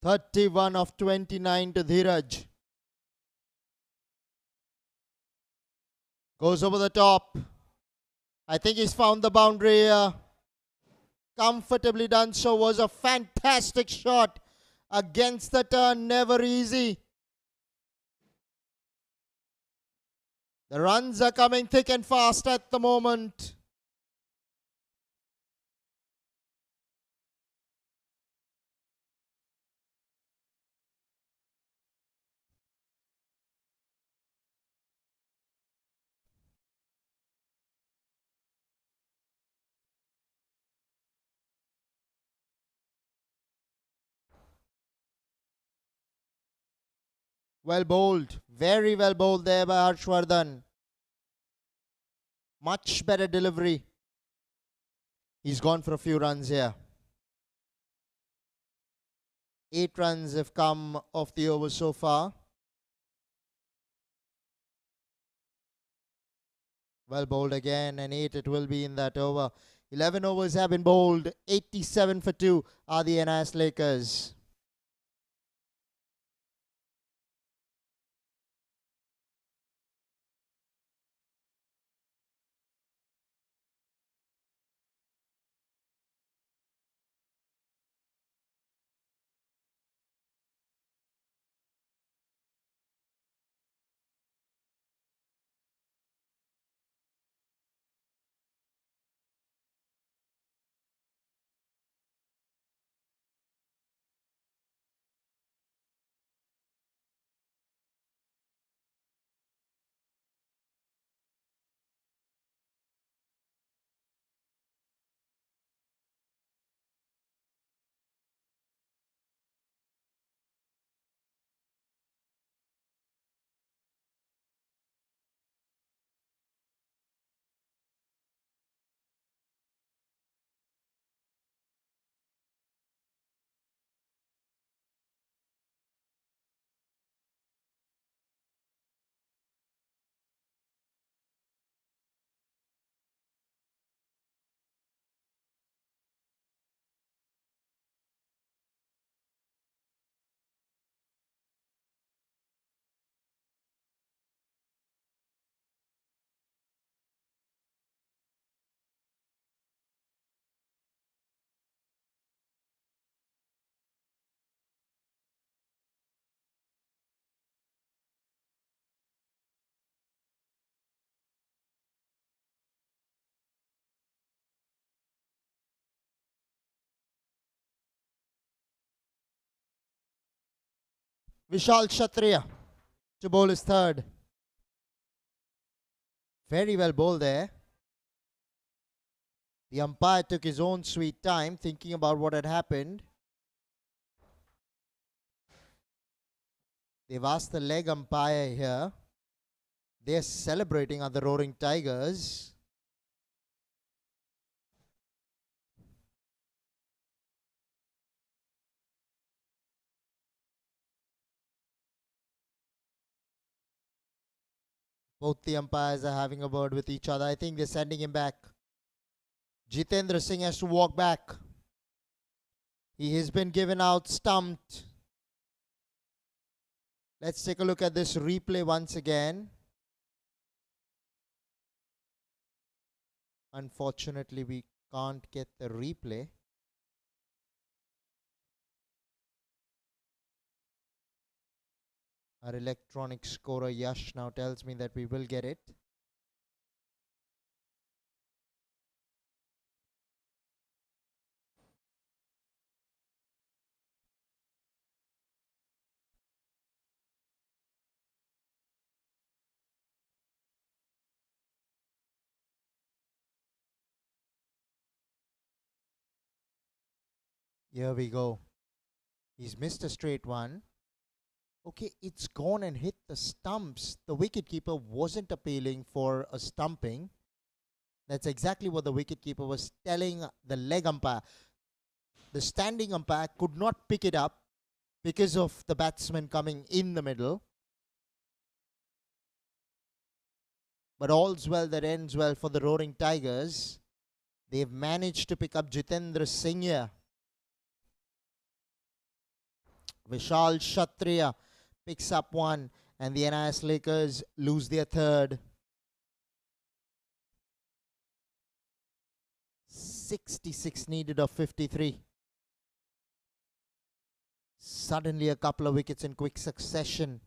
.31 of 29 to Dheeraj. Goes over the top. I think he's found the boundary. Comfortably done so. Was a fantastic shot against the turn. Never easy. The runs are coming thick and fast at the moment. Well bowled. Very well bowled there by Harshvardhan. Much better delivery. He's gone for a few runs here. 8 runs have come off the over so far. Well bowled again, and 8 it will be in that over. 11 overs have been bowled. 87 for 2 are the NIS Lakers. Vishal Kshatriya to bowl his third. Very well bowled there. The umpire took his own sweet time thinking about what had happened. They've asked the leg umpire here. They're celebrating at the Roaring Tigers. Both the umpires are having a word with each other. I think they're sending him back. Jitendra Singh has to walk back. He has been given out stumped. Let's take a look at this replay once again. Unfortunately, we can't get the replay. Our electronic scorer Yash now tells me that we will get it. Here we go. He's missed a straight one. Okay, it's gone and hit the stumps. The wicketkeeper wasn't appealing for a stumping. That's exactly what the wicketkeeper was telling the leg umpire. The standing umpire could not pick it up because of the batsman coming in the middle. But all's well that ends well for the Roaring Tigers. They've managed to pick up Jitendra Singh here. Vishal Kshatriya picks up one, and the NIS Lakers lose their third. 66 needed of 53. Suddenly a couple of wickets in quick succession.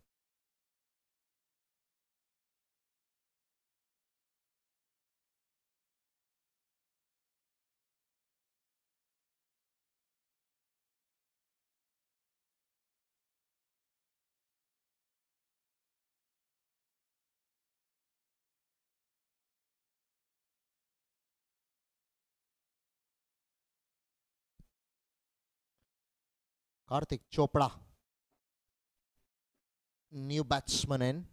Karthik Chopra, new batsman in.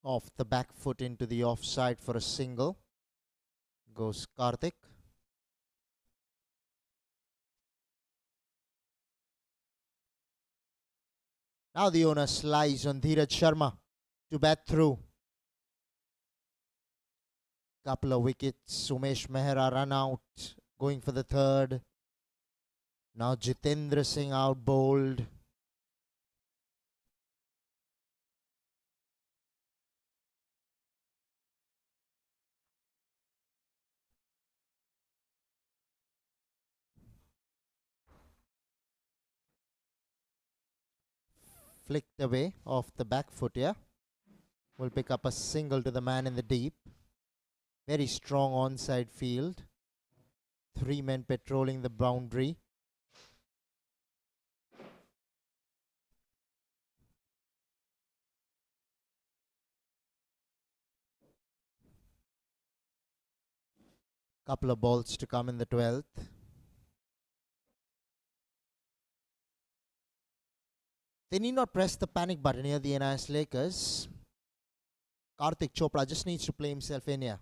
Off the back foot into the offside for a single. Goes Karthik. Now the onus lies on Dheeraj Sharma to bat through. Couple of wickets. Umesh Mehra run out, going for the third. Now Jitendra Singh out bowled. Flicked away off the back foot here. Will pick up a single to the man in the deep. Very strong onside field. 3 men patrolling the boundary. Couple of balls to come in the 12th. They need not press the panic button here, the NIS Lakers. Karthik Chopra just needs to play himself in here.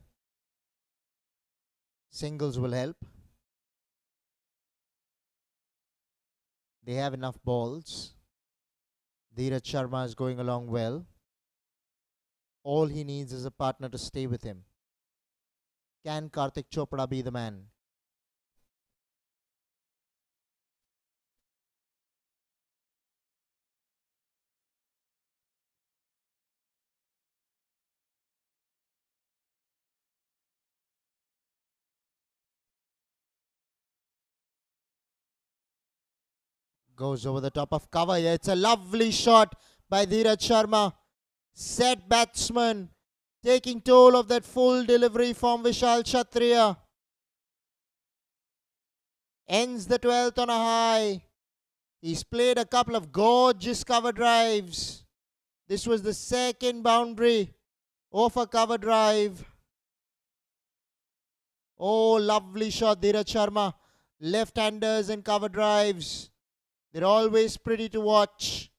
Singles will help. They have enough balls. Dheeraj Sharma is going along well. All he needs is a partner to stay with him. Can Karthik Chopra be the man? Goes over the top of cover. Yeah, it's a lovely shot by Dheeraj Sharma. Set batsman. Taking toll of that full delivery from Vishal Kshatriya. Ends the 12th on a high. He's played a couple of gorgeous cover drives. This was the second boundary of a cover drive. Oh, lovely shot, Dheeraj Sharma. Left-handers and cover drives. They're always pretty to watch.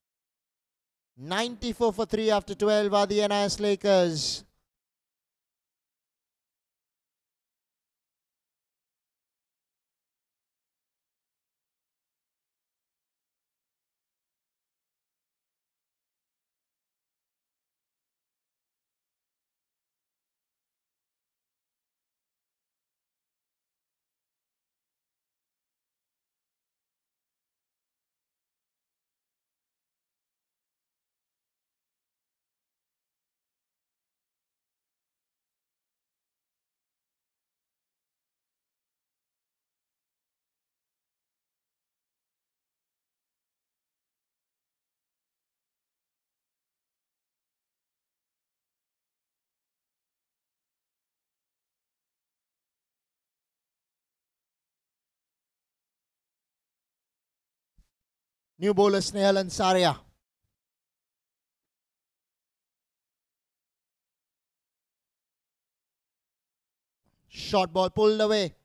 94 for 3 after 12 are the NIS Lakers. New bowler Snehal Ansaria. Short ball pulled away.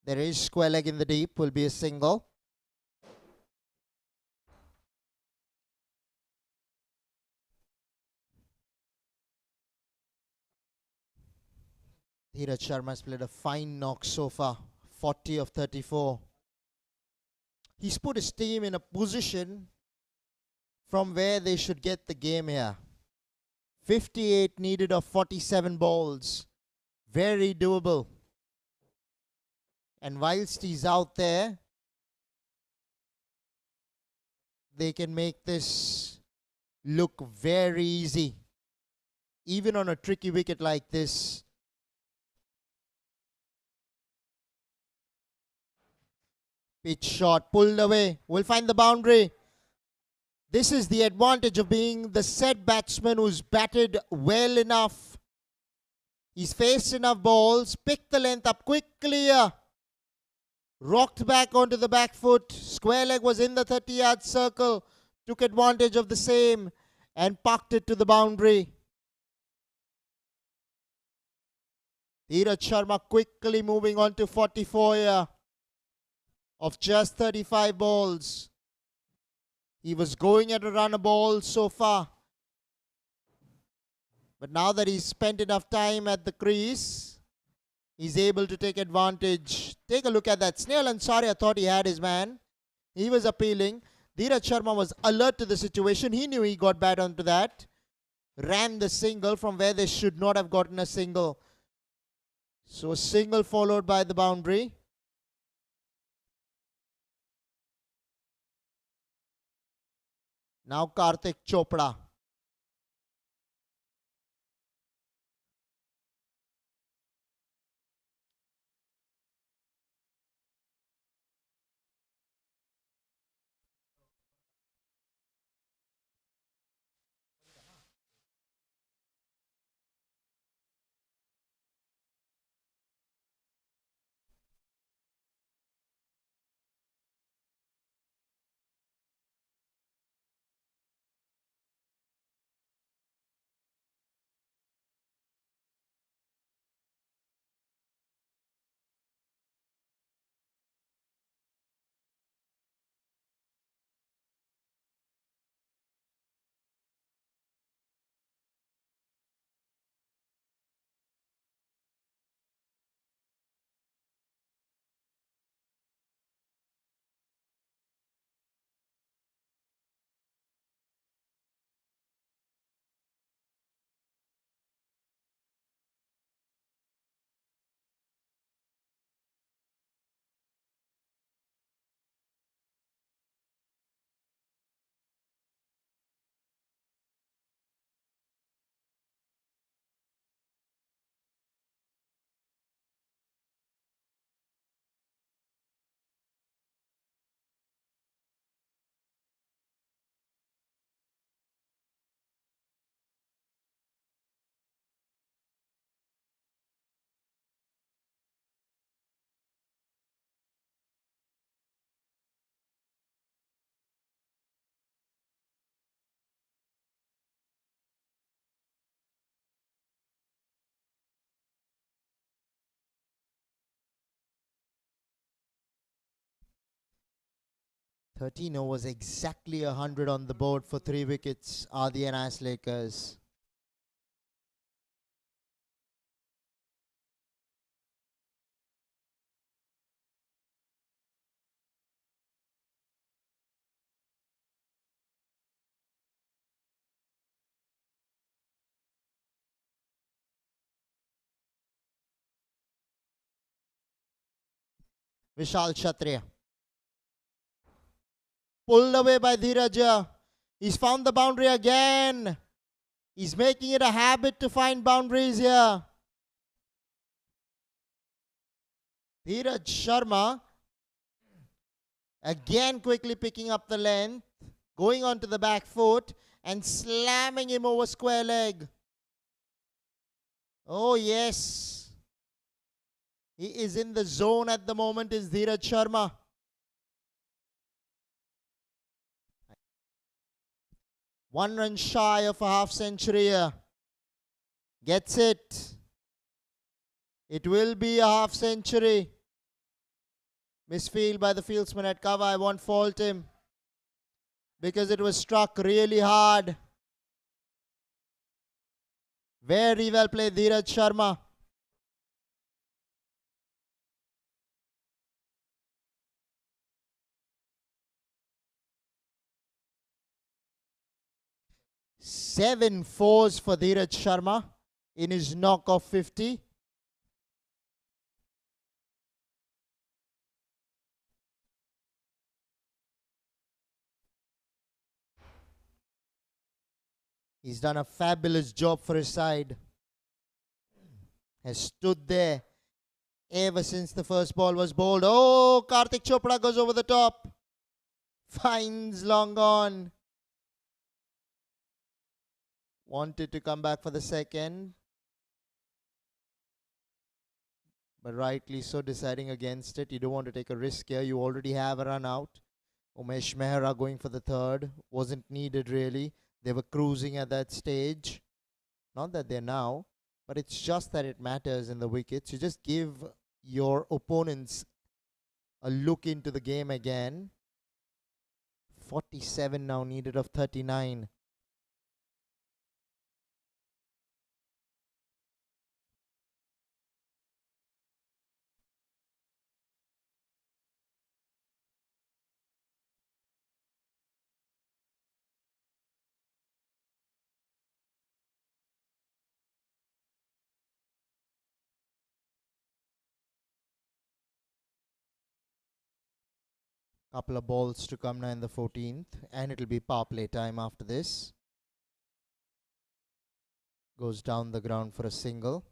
There is square leg in the deep. Will be a single. Dheeraj Sharma has played a fine knock so far. 40 of 34. He's put his team in a position from where they should get the game here. 58 needed of 47 balls. Very doable. And whilst he's out there, they can make this look very easy. Even on a tricky wicket like this. Pitch shot, pulled away. We'll find the boundary. This is the advantage of being the set batsman who's batted well enough. He's faced enough balls, picked the length up quickly. Rocked back onto the back foot. Square leg was in the 30-yard circle. Took advantage of the same and parked it to the boundary. Dheeraj Sharma quickly moving on to 44 here of just 35 balls. He was going at a run a ball so far. But now that he's spent enough time at the crease, he's able to take advantage. Take a look at that. Snail Ansari thought he had his man. He was appealing. Dheeraj Sharma was alert to the situation. He knew he got bad onto that. Ran the single from where they should not have gotten a single. So a single followed by the boundary. Now Karthik Chopra. "13 overs, exactly 100 on the board for 3 wickets are the NIS Lakers. Vishal Kshatriya. Pulled away by Dheeraj. He's found the boundary again. He's making it a habit to find boundaries here. Dheeraj Sharma again quickly picking up the length, going onto the back foot and slamming him over square leg. Oh yes. He is in the zone at the moment, is Dheeraj Sharma. One run shy of a half century here. Gets it. It will be a half century. Misfield by the fieldsman at cover. I won't fault him, because it was struck really hard. Very well played, Dheeraj Sharma. Seven fours for Dheeraj Sharma in his knock of 50. He's done a fabulous job for his side. Has stood there ever since the first ball was bowled. Oh, Karthik Chopra goes over the top. Finds long on. Wanted to come back for the second, but rightly so deciding against it. You don't want to take a risk here. You already have a run out. Umesh Mehra going for the third. Wasn't needed really. They were cruising at that stage. Not that they're now, but it's just that it matters in the wickets. You just give your opponents a look into the game again. 47 now needed of 39. Couple of balls to come now in the 14th, and it'll be power play time after this. Goes down the ground for a single.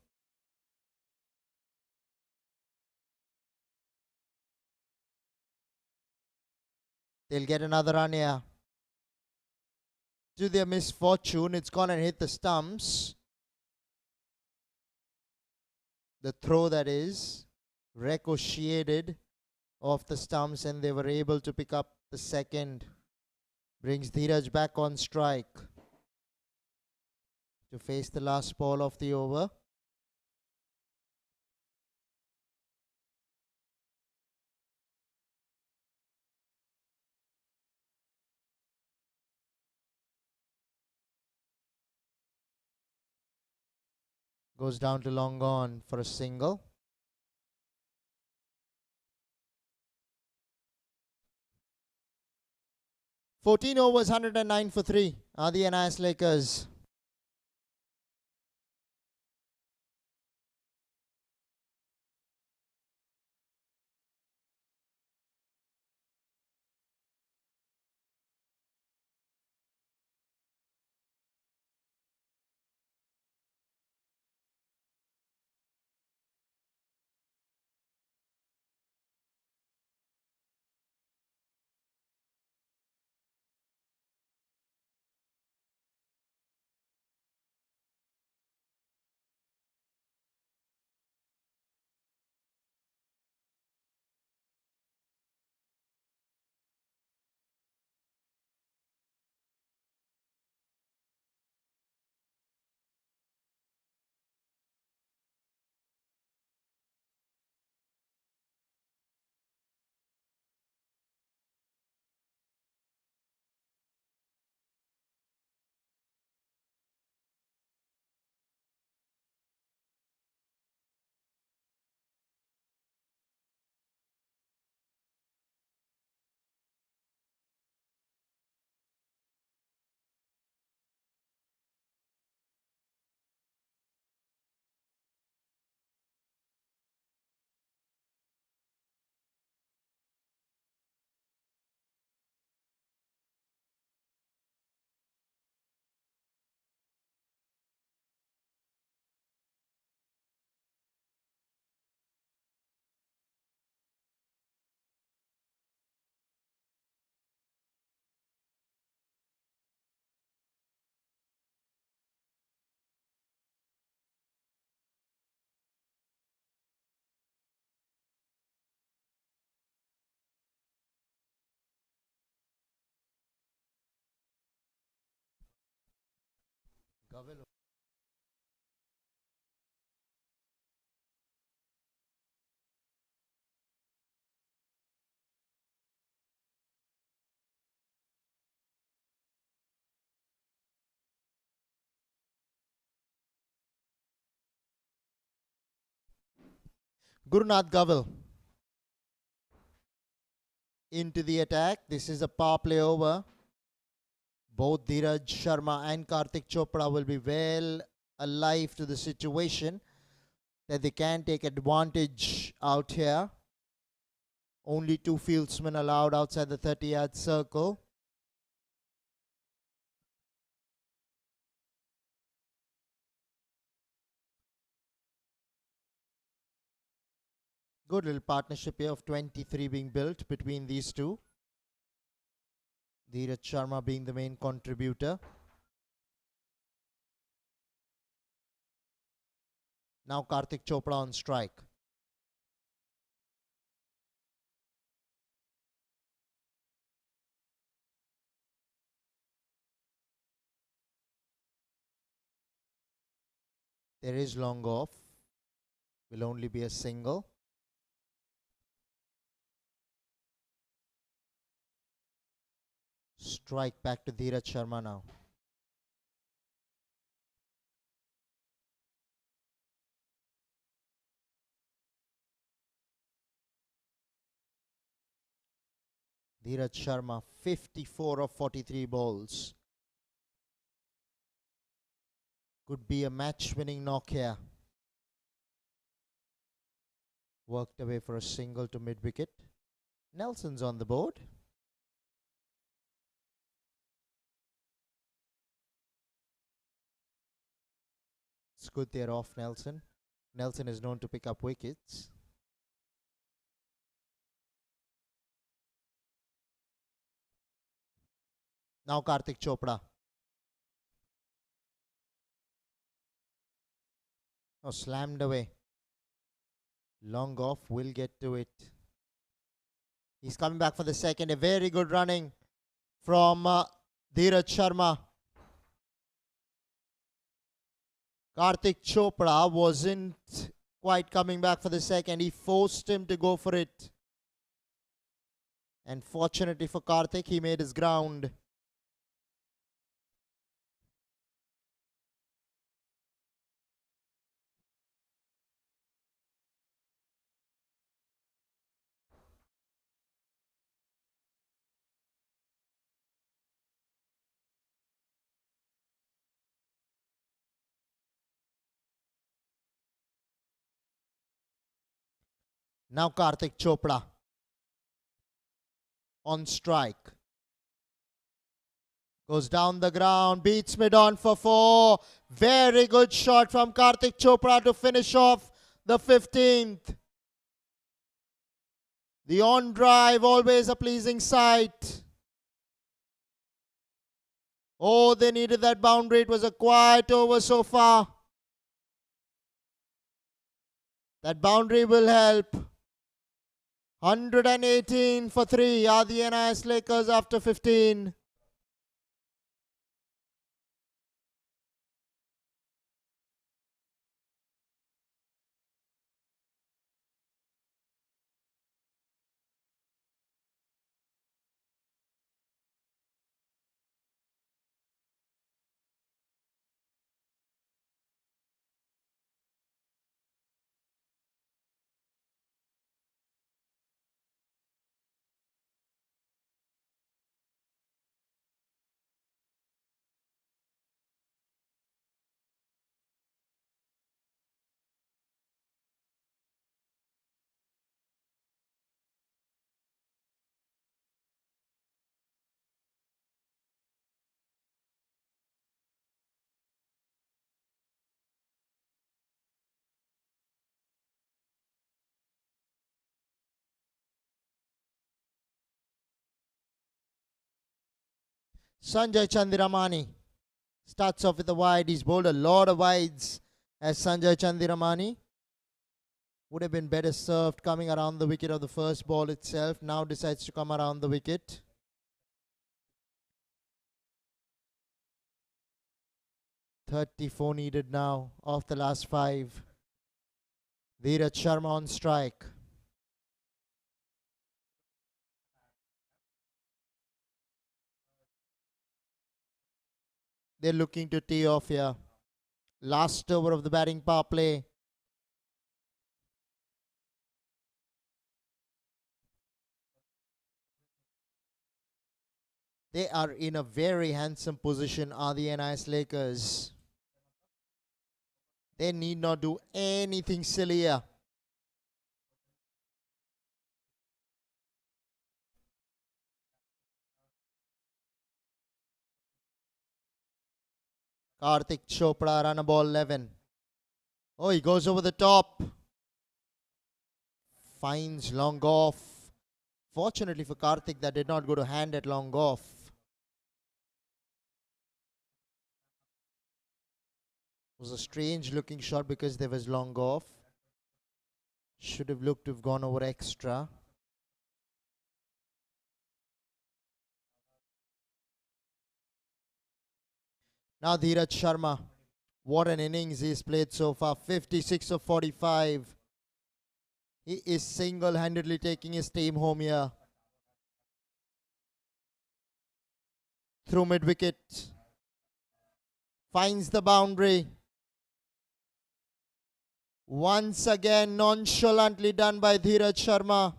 They'll get another run here. To their misfortune, it's gone and hit the stumps. The throw, that is, ricocheted off the stumps, and they were able to pick up the second. Brings Dheeraj back on strike to face the last ball of the over. Goes down to long on for a single. "14 overs, 109 for 3 are the NIS Lakers." Gurunath Gavel into the attack. This is a power play over. Both Dheeraj Sharma and Karthik Chopra will be well alive to the situation that they can take advantage out here. Only 2 fieldsmen allowed outside the 30-yard circle. Good little partnership here of 23 being built between these two. Dheeraj Sharma being the main contributor. Now Karthik Chopra on strike. There is long off. Will only be a single. Strike back to Dheeraj Sharma now. Dheeraj Sharma, 54 of 43 balls. Could be a match-winning knock here. Worked away for a single to mid-wicket. Nelson's on the board. It's good they're off Nelson. Nelson is known to pick up wickets. Now Karthik Chopra. Oh, slammed away. Long off, will get to it. He's coming back for the second. A very good running from Dheeraj Sharma. Karthik Chopra wasn't quite coming back for the second. He forced him to go for it. And fortunately for Karthik, he made his ground. Now Karthik Chopra on strike. Goes down the ground, beats mid-on for 4. Very good shot from Karthik Chopra to finish off the 15th. The on drive, always a pleasing sight. Oh, they needed that boundary. It was a quiet over so far. That boundary will help. 118 for 3 are the NIS Lakers after 15. Sanjay Chandiramani starts off with a wide. He's bowled a lot of wides as Sanjay Chandiramani. Would have been better served coming around the wicket of the first ball itself. Now decides to come around the wicket. .34 needed now of the last 5. Dheeraj Sharma on strike. They're looking to tee off here. Last over of the batting power play. They are in a very handsome position, are the NIS Lakers. They need not do anything silly here. Karthik Chopra, run a ball 11. Oh, he goes over the top. finds long off. Fortunately for Karthik, that did not go to hand at long off. It was a strange looking shot because there was long off. Should have looked to have gone over extra. Now Dheeraj Sharma. What an innings he's played so far. 56 of 45. He is single-handedly taking his team home here. Through mid-wicket. Finds the boundary. Once again, nonchalantly done by Dheeraj Sharma.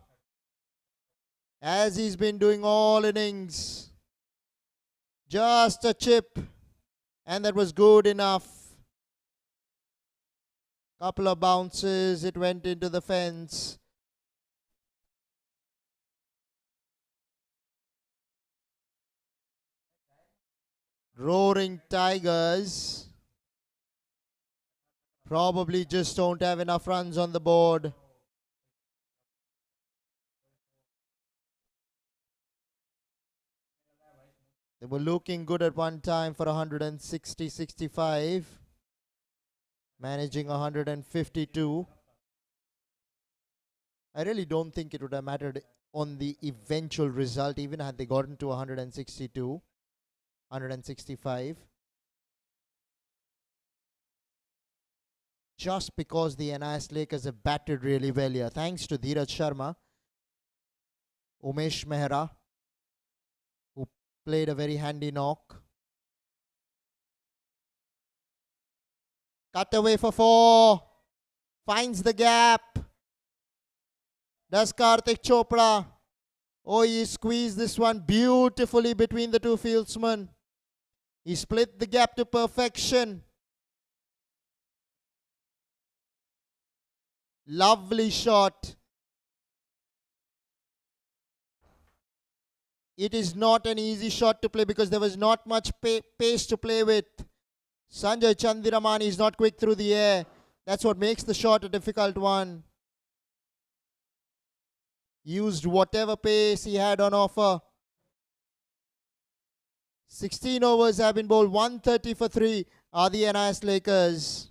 As he's been doing all innings. Just a chip. And that was good enough. Couple of bounces. It went into the fence. Roaring Tigers probably just don't have enough runs on the board. They were looking good at one time for 160-65. Managing 152. I really don't think it would have mattered on the eventual result, even had they gotten to 162, 165. Just because the NIS Lakers have batted really well here. Thanks to Dheeraj Sharma, Umesh Mehra, who played a very handy knock. Cut away for 4. Finds the gap. Does Karthik Chopra. Oh, he squeezed this one beautifully between the two fieldsmen. He split the gap to perfection. Lovely shot. It is not an easy shot to play because there was not much pace to play with. Sanjay Chandiramani is not quick through the air. That's what makes the shot a difficult one. Used whatever pace he had on offer. 16 overs have been bowled. 130 for 3 are the NIS Lakers.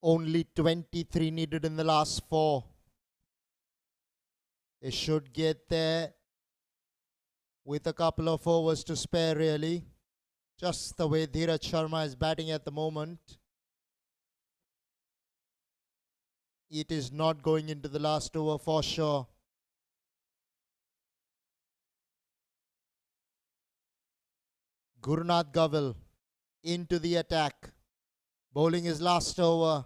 Only 23 needed in the last 4. They should get there with a couple of overs to spare, really. Just the way Dheeraj Sharma is batting at the moment. It is not going into the last over for sure. Gurunath Gaval into the attack. Bowling his last over.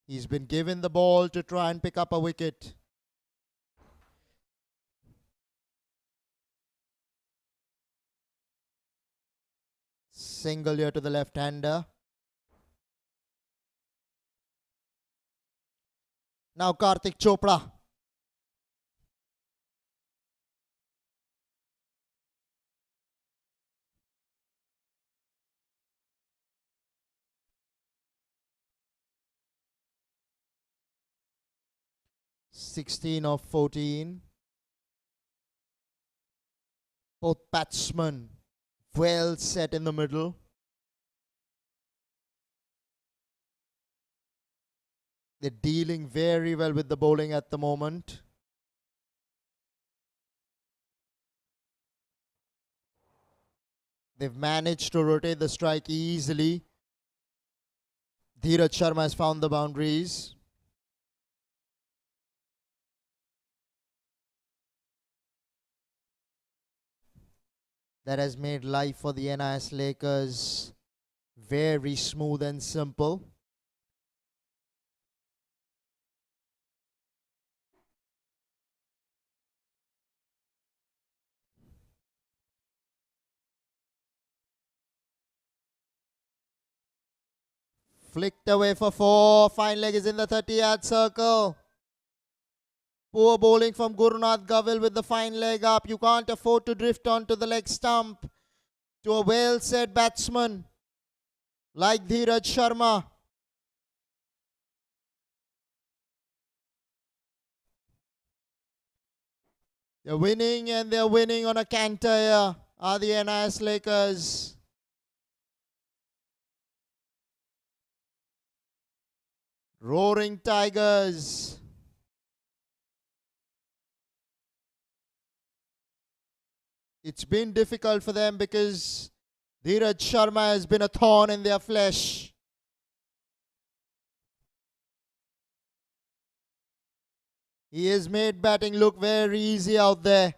He's been given the ball to try and pick up a wicket. Single here to the left-hander. Now Karthik Chopra. (16 of 14). Both batsmen well set in the middle. They're dealing very well with the bowling at the moment. They've managed to rotate the strike easily. Dheeraj Sharma has found the boundaries. That has made life for the NIS Lakers very smooth and simple. Flicked away for 4. Fine leg is in the 30-yard circle. Poor bowling from Gurunath Govil with the fine leg up. You can't afford to drift onto the leg stump to a well-set batsman like Dheeraj Sharma. They're winning, and they're winning on a canter here, are the NIS Lakers. Roaring Tigers. It's been difficult for them because Dheeraj Sharma has been a thorn in their flesh. He has made batting look very easy out there.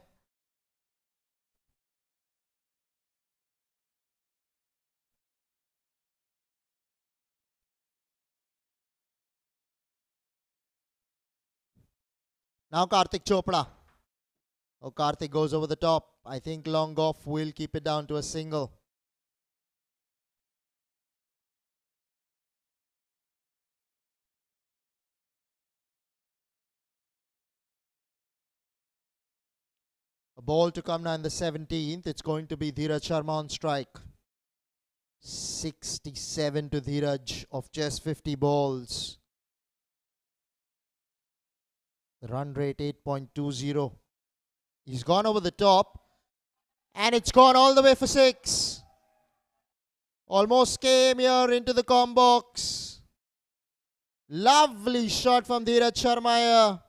Now Karthik Chopra. Oh, Karthik goes over the top. I think long off will keep it down to a single. A ball to come now in the 17th. It's going to be Dheeraj Sharma on strike. 67 to Dheeraj of just 50 balls. The run rate 8.20. He's gone over the top. And it's gone all the way for 6. Almost came here into the comb box. Lovely shot from Dheeraj Sharma here.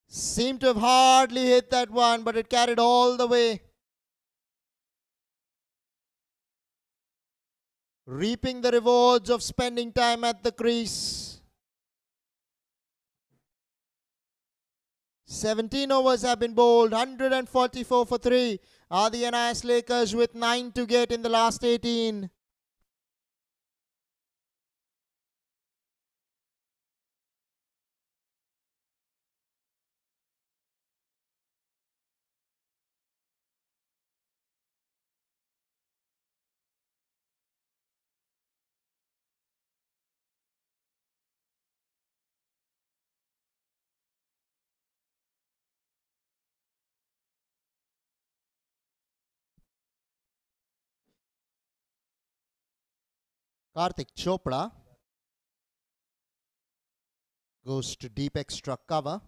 Seemed to have hardly hit that one, but it carried all the way. Reaping the rewards of spending time at the crease. 17 overs have been bowled. 144 for 3 are the NIS Lakers with 9 to get in the last 18. Karthik Chopra goes to deep extra cover.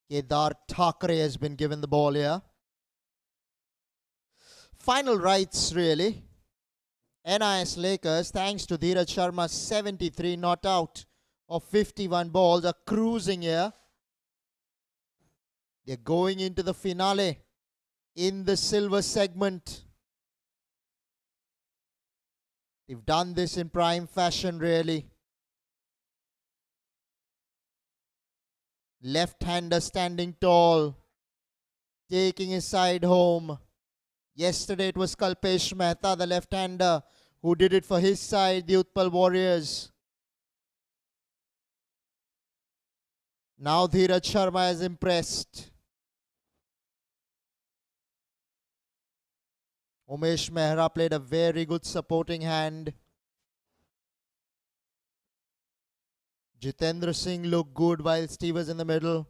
Kedar Thakre has been given the ball here. Final rights really. NIS Lakers, thanks to Dheeraj Sharma's 73 not out of 51 balls, are cruising here. They're going into the finale in the silver segment. They've done this in prime fashion really. Left-hander standing tall, taking his side home. Yesterday it was Kalpesh Mehta, the left-hander, who did it for his side, the Utpal Warriors. Now Dheeraj Sharma has impressed. Umesh Mehra played a very good supporting hand. Jitendra Singh looked good whilst he was in the middle.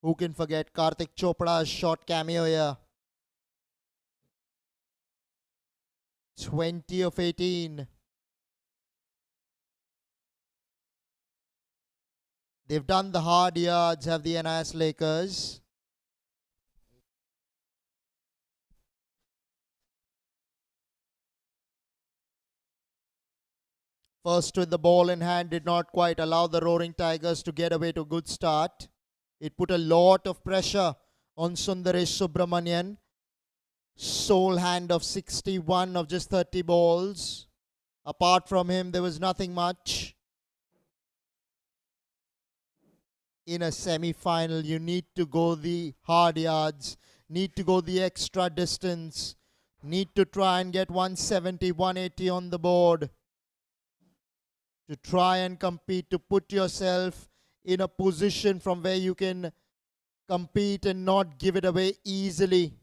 Who can forget Karthik Chopra's short cameo here? 20 of 18. They've done the hard yards, have the NIS Lakers. First with the ball in hand did not quite allow the Roaring Tigers to get away to a good start. It put a lot of pressure on Sundaresh Subramanian. Sole hand of 61 of just 30 balls. Apart from him, there was nothing much. In a semi-final, you need to go the hard yards, need to go the extra distance, need to try and get 170, 180 on the board to try and compete, to put yourself in a position from where you can compete and not give it away easily.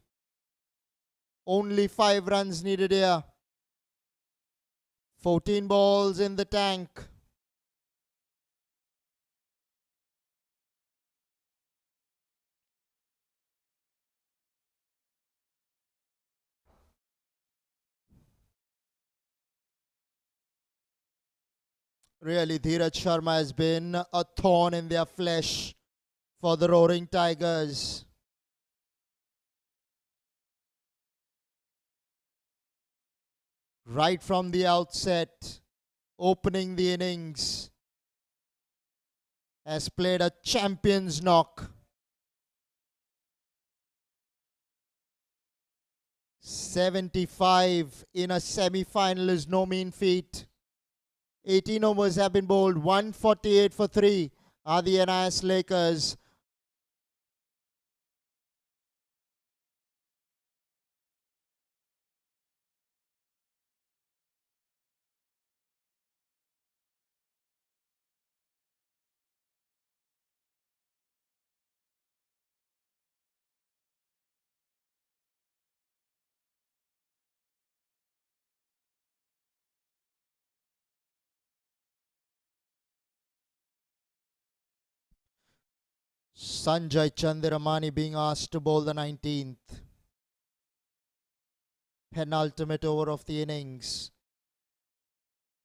Only 5 runs needed here. 14 balls in the tank. Really, Dheeraj Sharma has been a thorn in their flesh for the Roaring Tigers. Right from the outset, opening the innings, has played a champion's knock. 75 in a semi-final is no mean feat. 18 overs have been bowled. 148 for 3 are the NIS Lakers. Sanjay Chandiramani being asked to bowl the 19th. Penultimate over of the innings.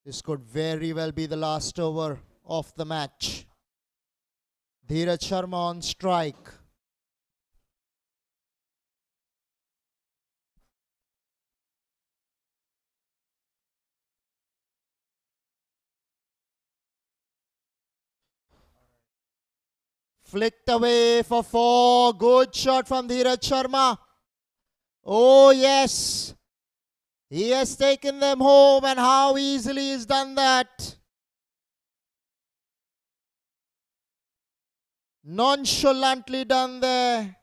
This could very well be the last over of the match. Dheeraj Sharma on strike. Flicked away for 4. Good shot from Dheeraj Sharma. Oh yes. He has taken them home, and how easily he's done that. Nonchalantly done there.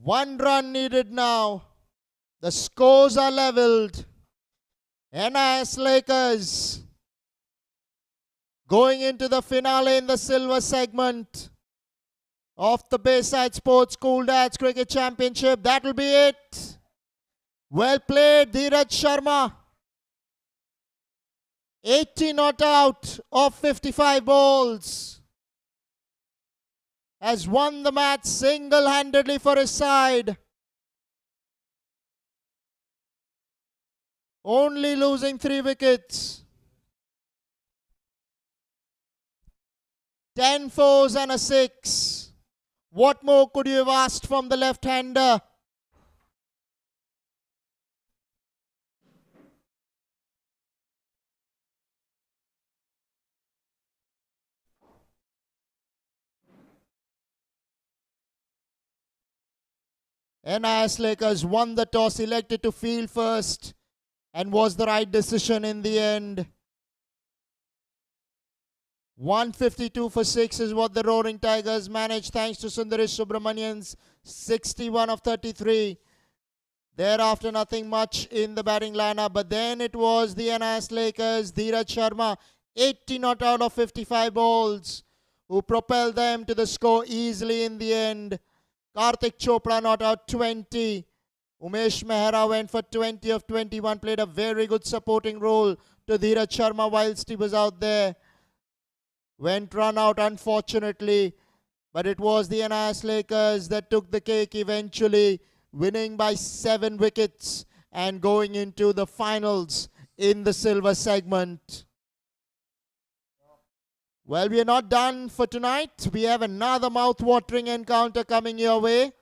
One run needed now. The scores are levelled. NIS Lakers going into the finale in the silver segment of the Bayside Sports Cool Dads Cricket Championship. That'll be it. Well played, Dheeraj Sharma. 80 not out of 55 balls. Has won the match single-handedly for his side. Only losing 3 wickets. 10 fours and a 6. What more could you have asked from the left-hander? NIS Lakers won the toss, elected to field first, and was the right decision in the end. 152 for 6 is what the Roaring Tigers managed, thanks to Sundaresh Subramanian's 61 of 33. Thereafter, nothing much in the batting lineup, but then it was the NIS Lakers, Dheeraj Sharma, 80 not out of 55 balls, who propelled them to the score easily in the end. Karthik Chopra not out 20. Umesh Mehra went for 20 of 21, played a very good supporting role to Dheeraj Sharma whilst he was out there. Went run out unfortunately, but it was the NIS Lakers that took the cake eventually, winning by 7 wickets and going into the finals in the silver segment. Well, we are not done for tonight. We have another mouth-watering encounter coming your way.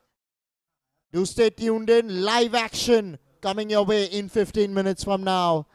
Do stay tuned in. Live action coming your way in 15 minutes from now.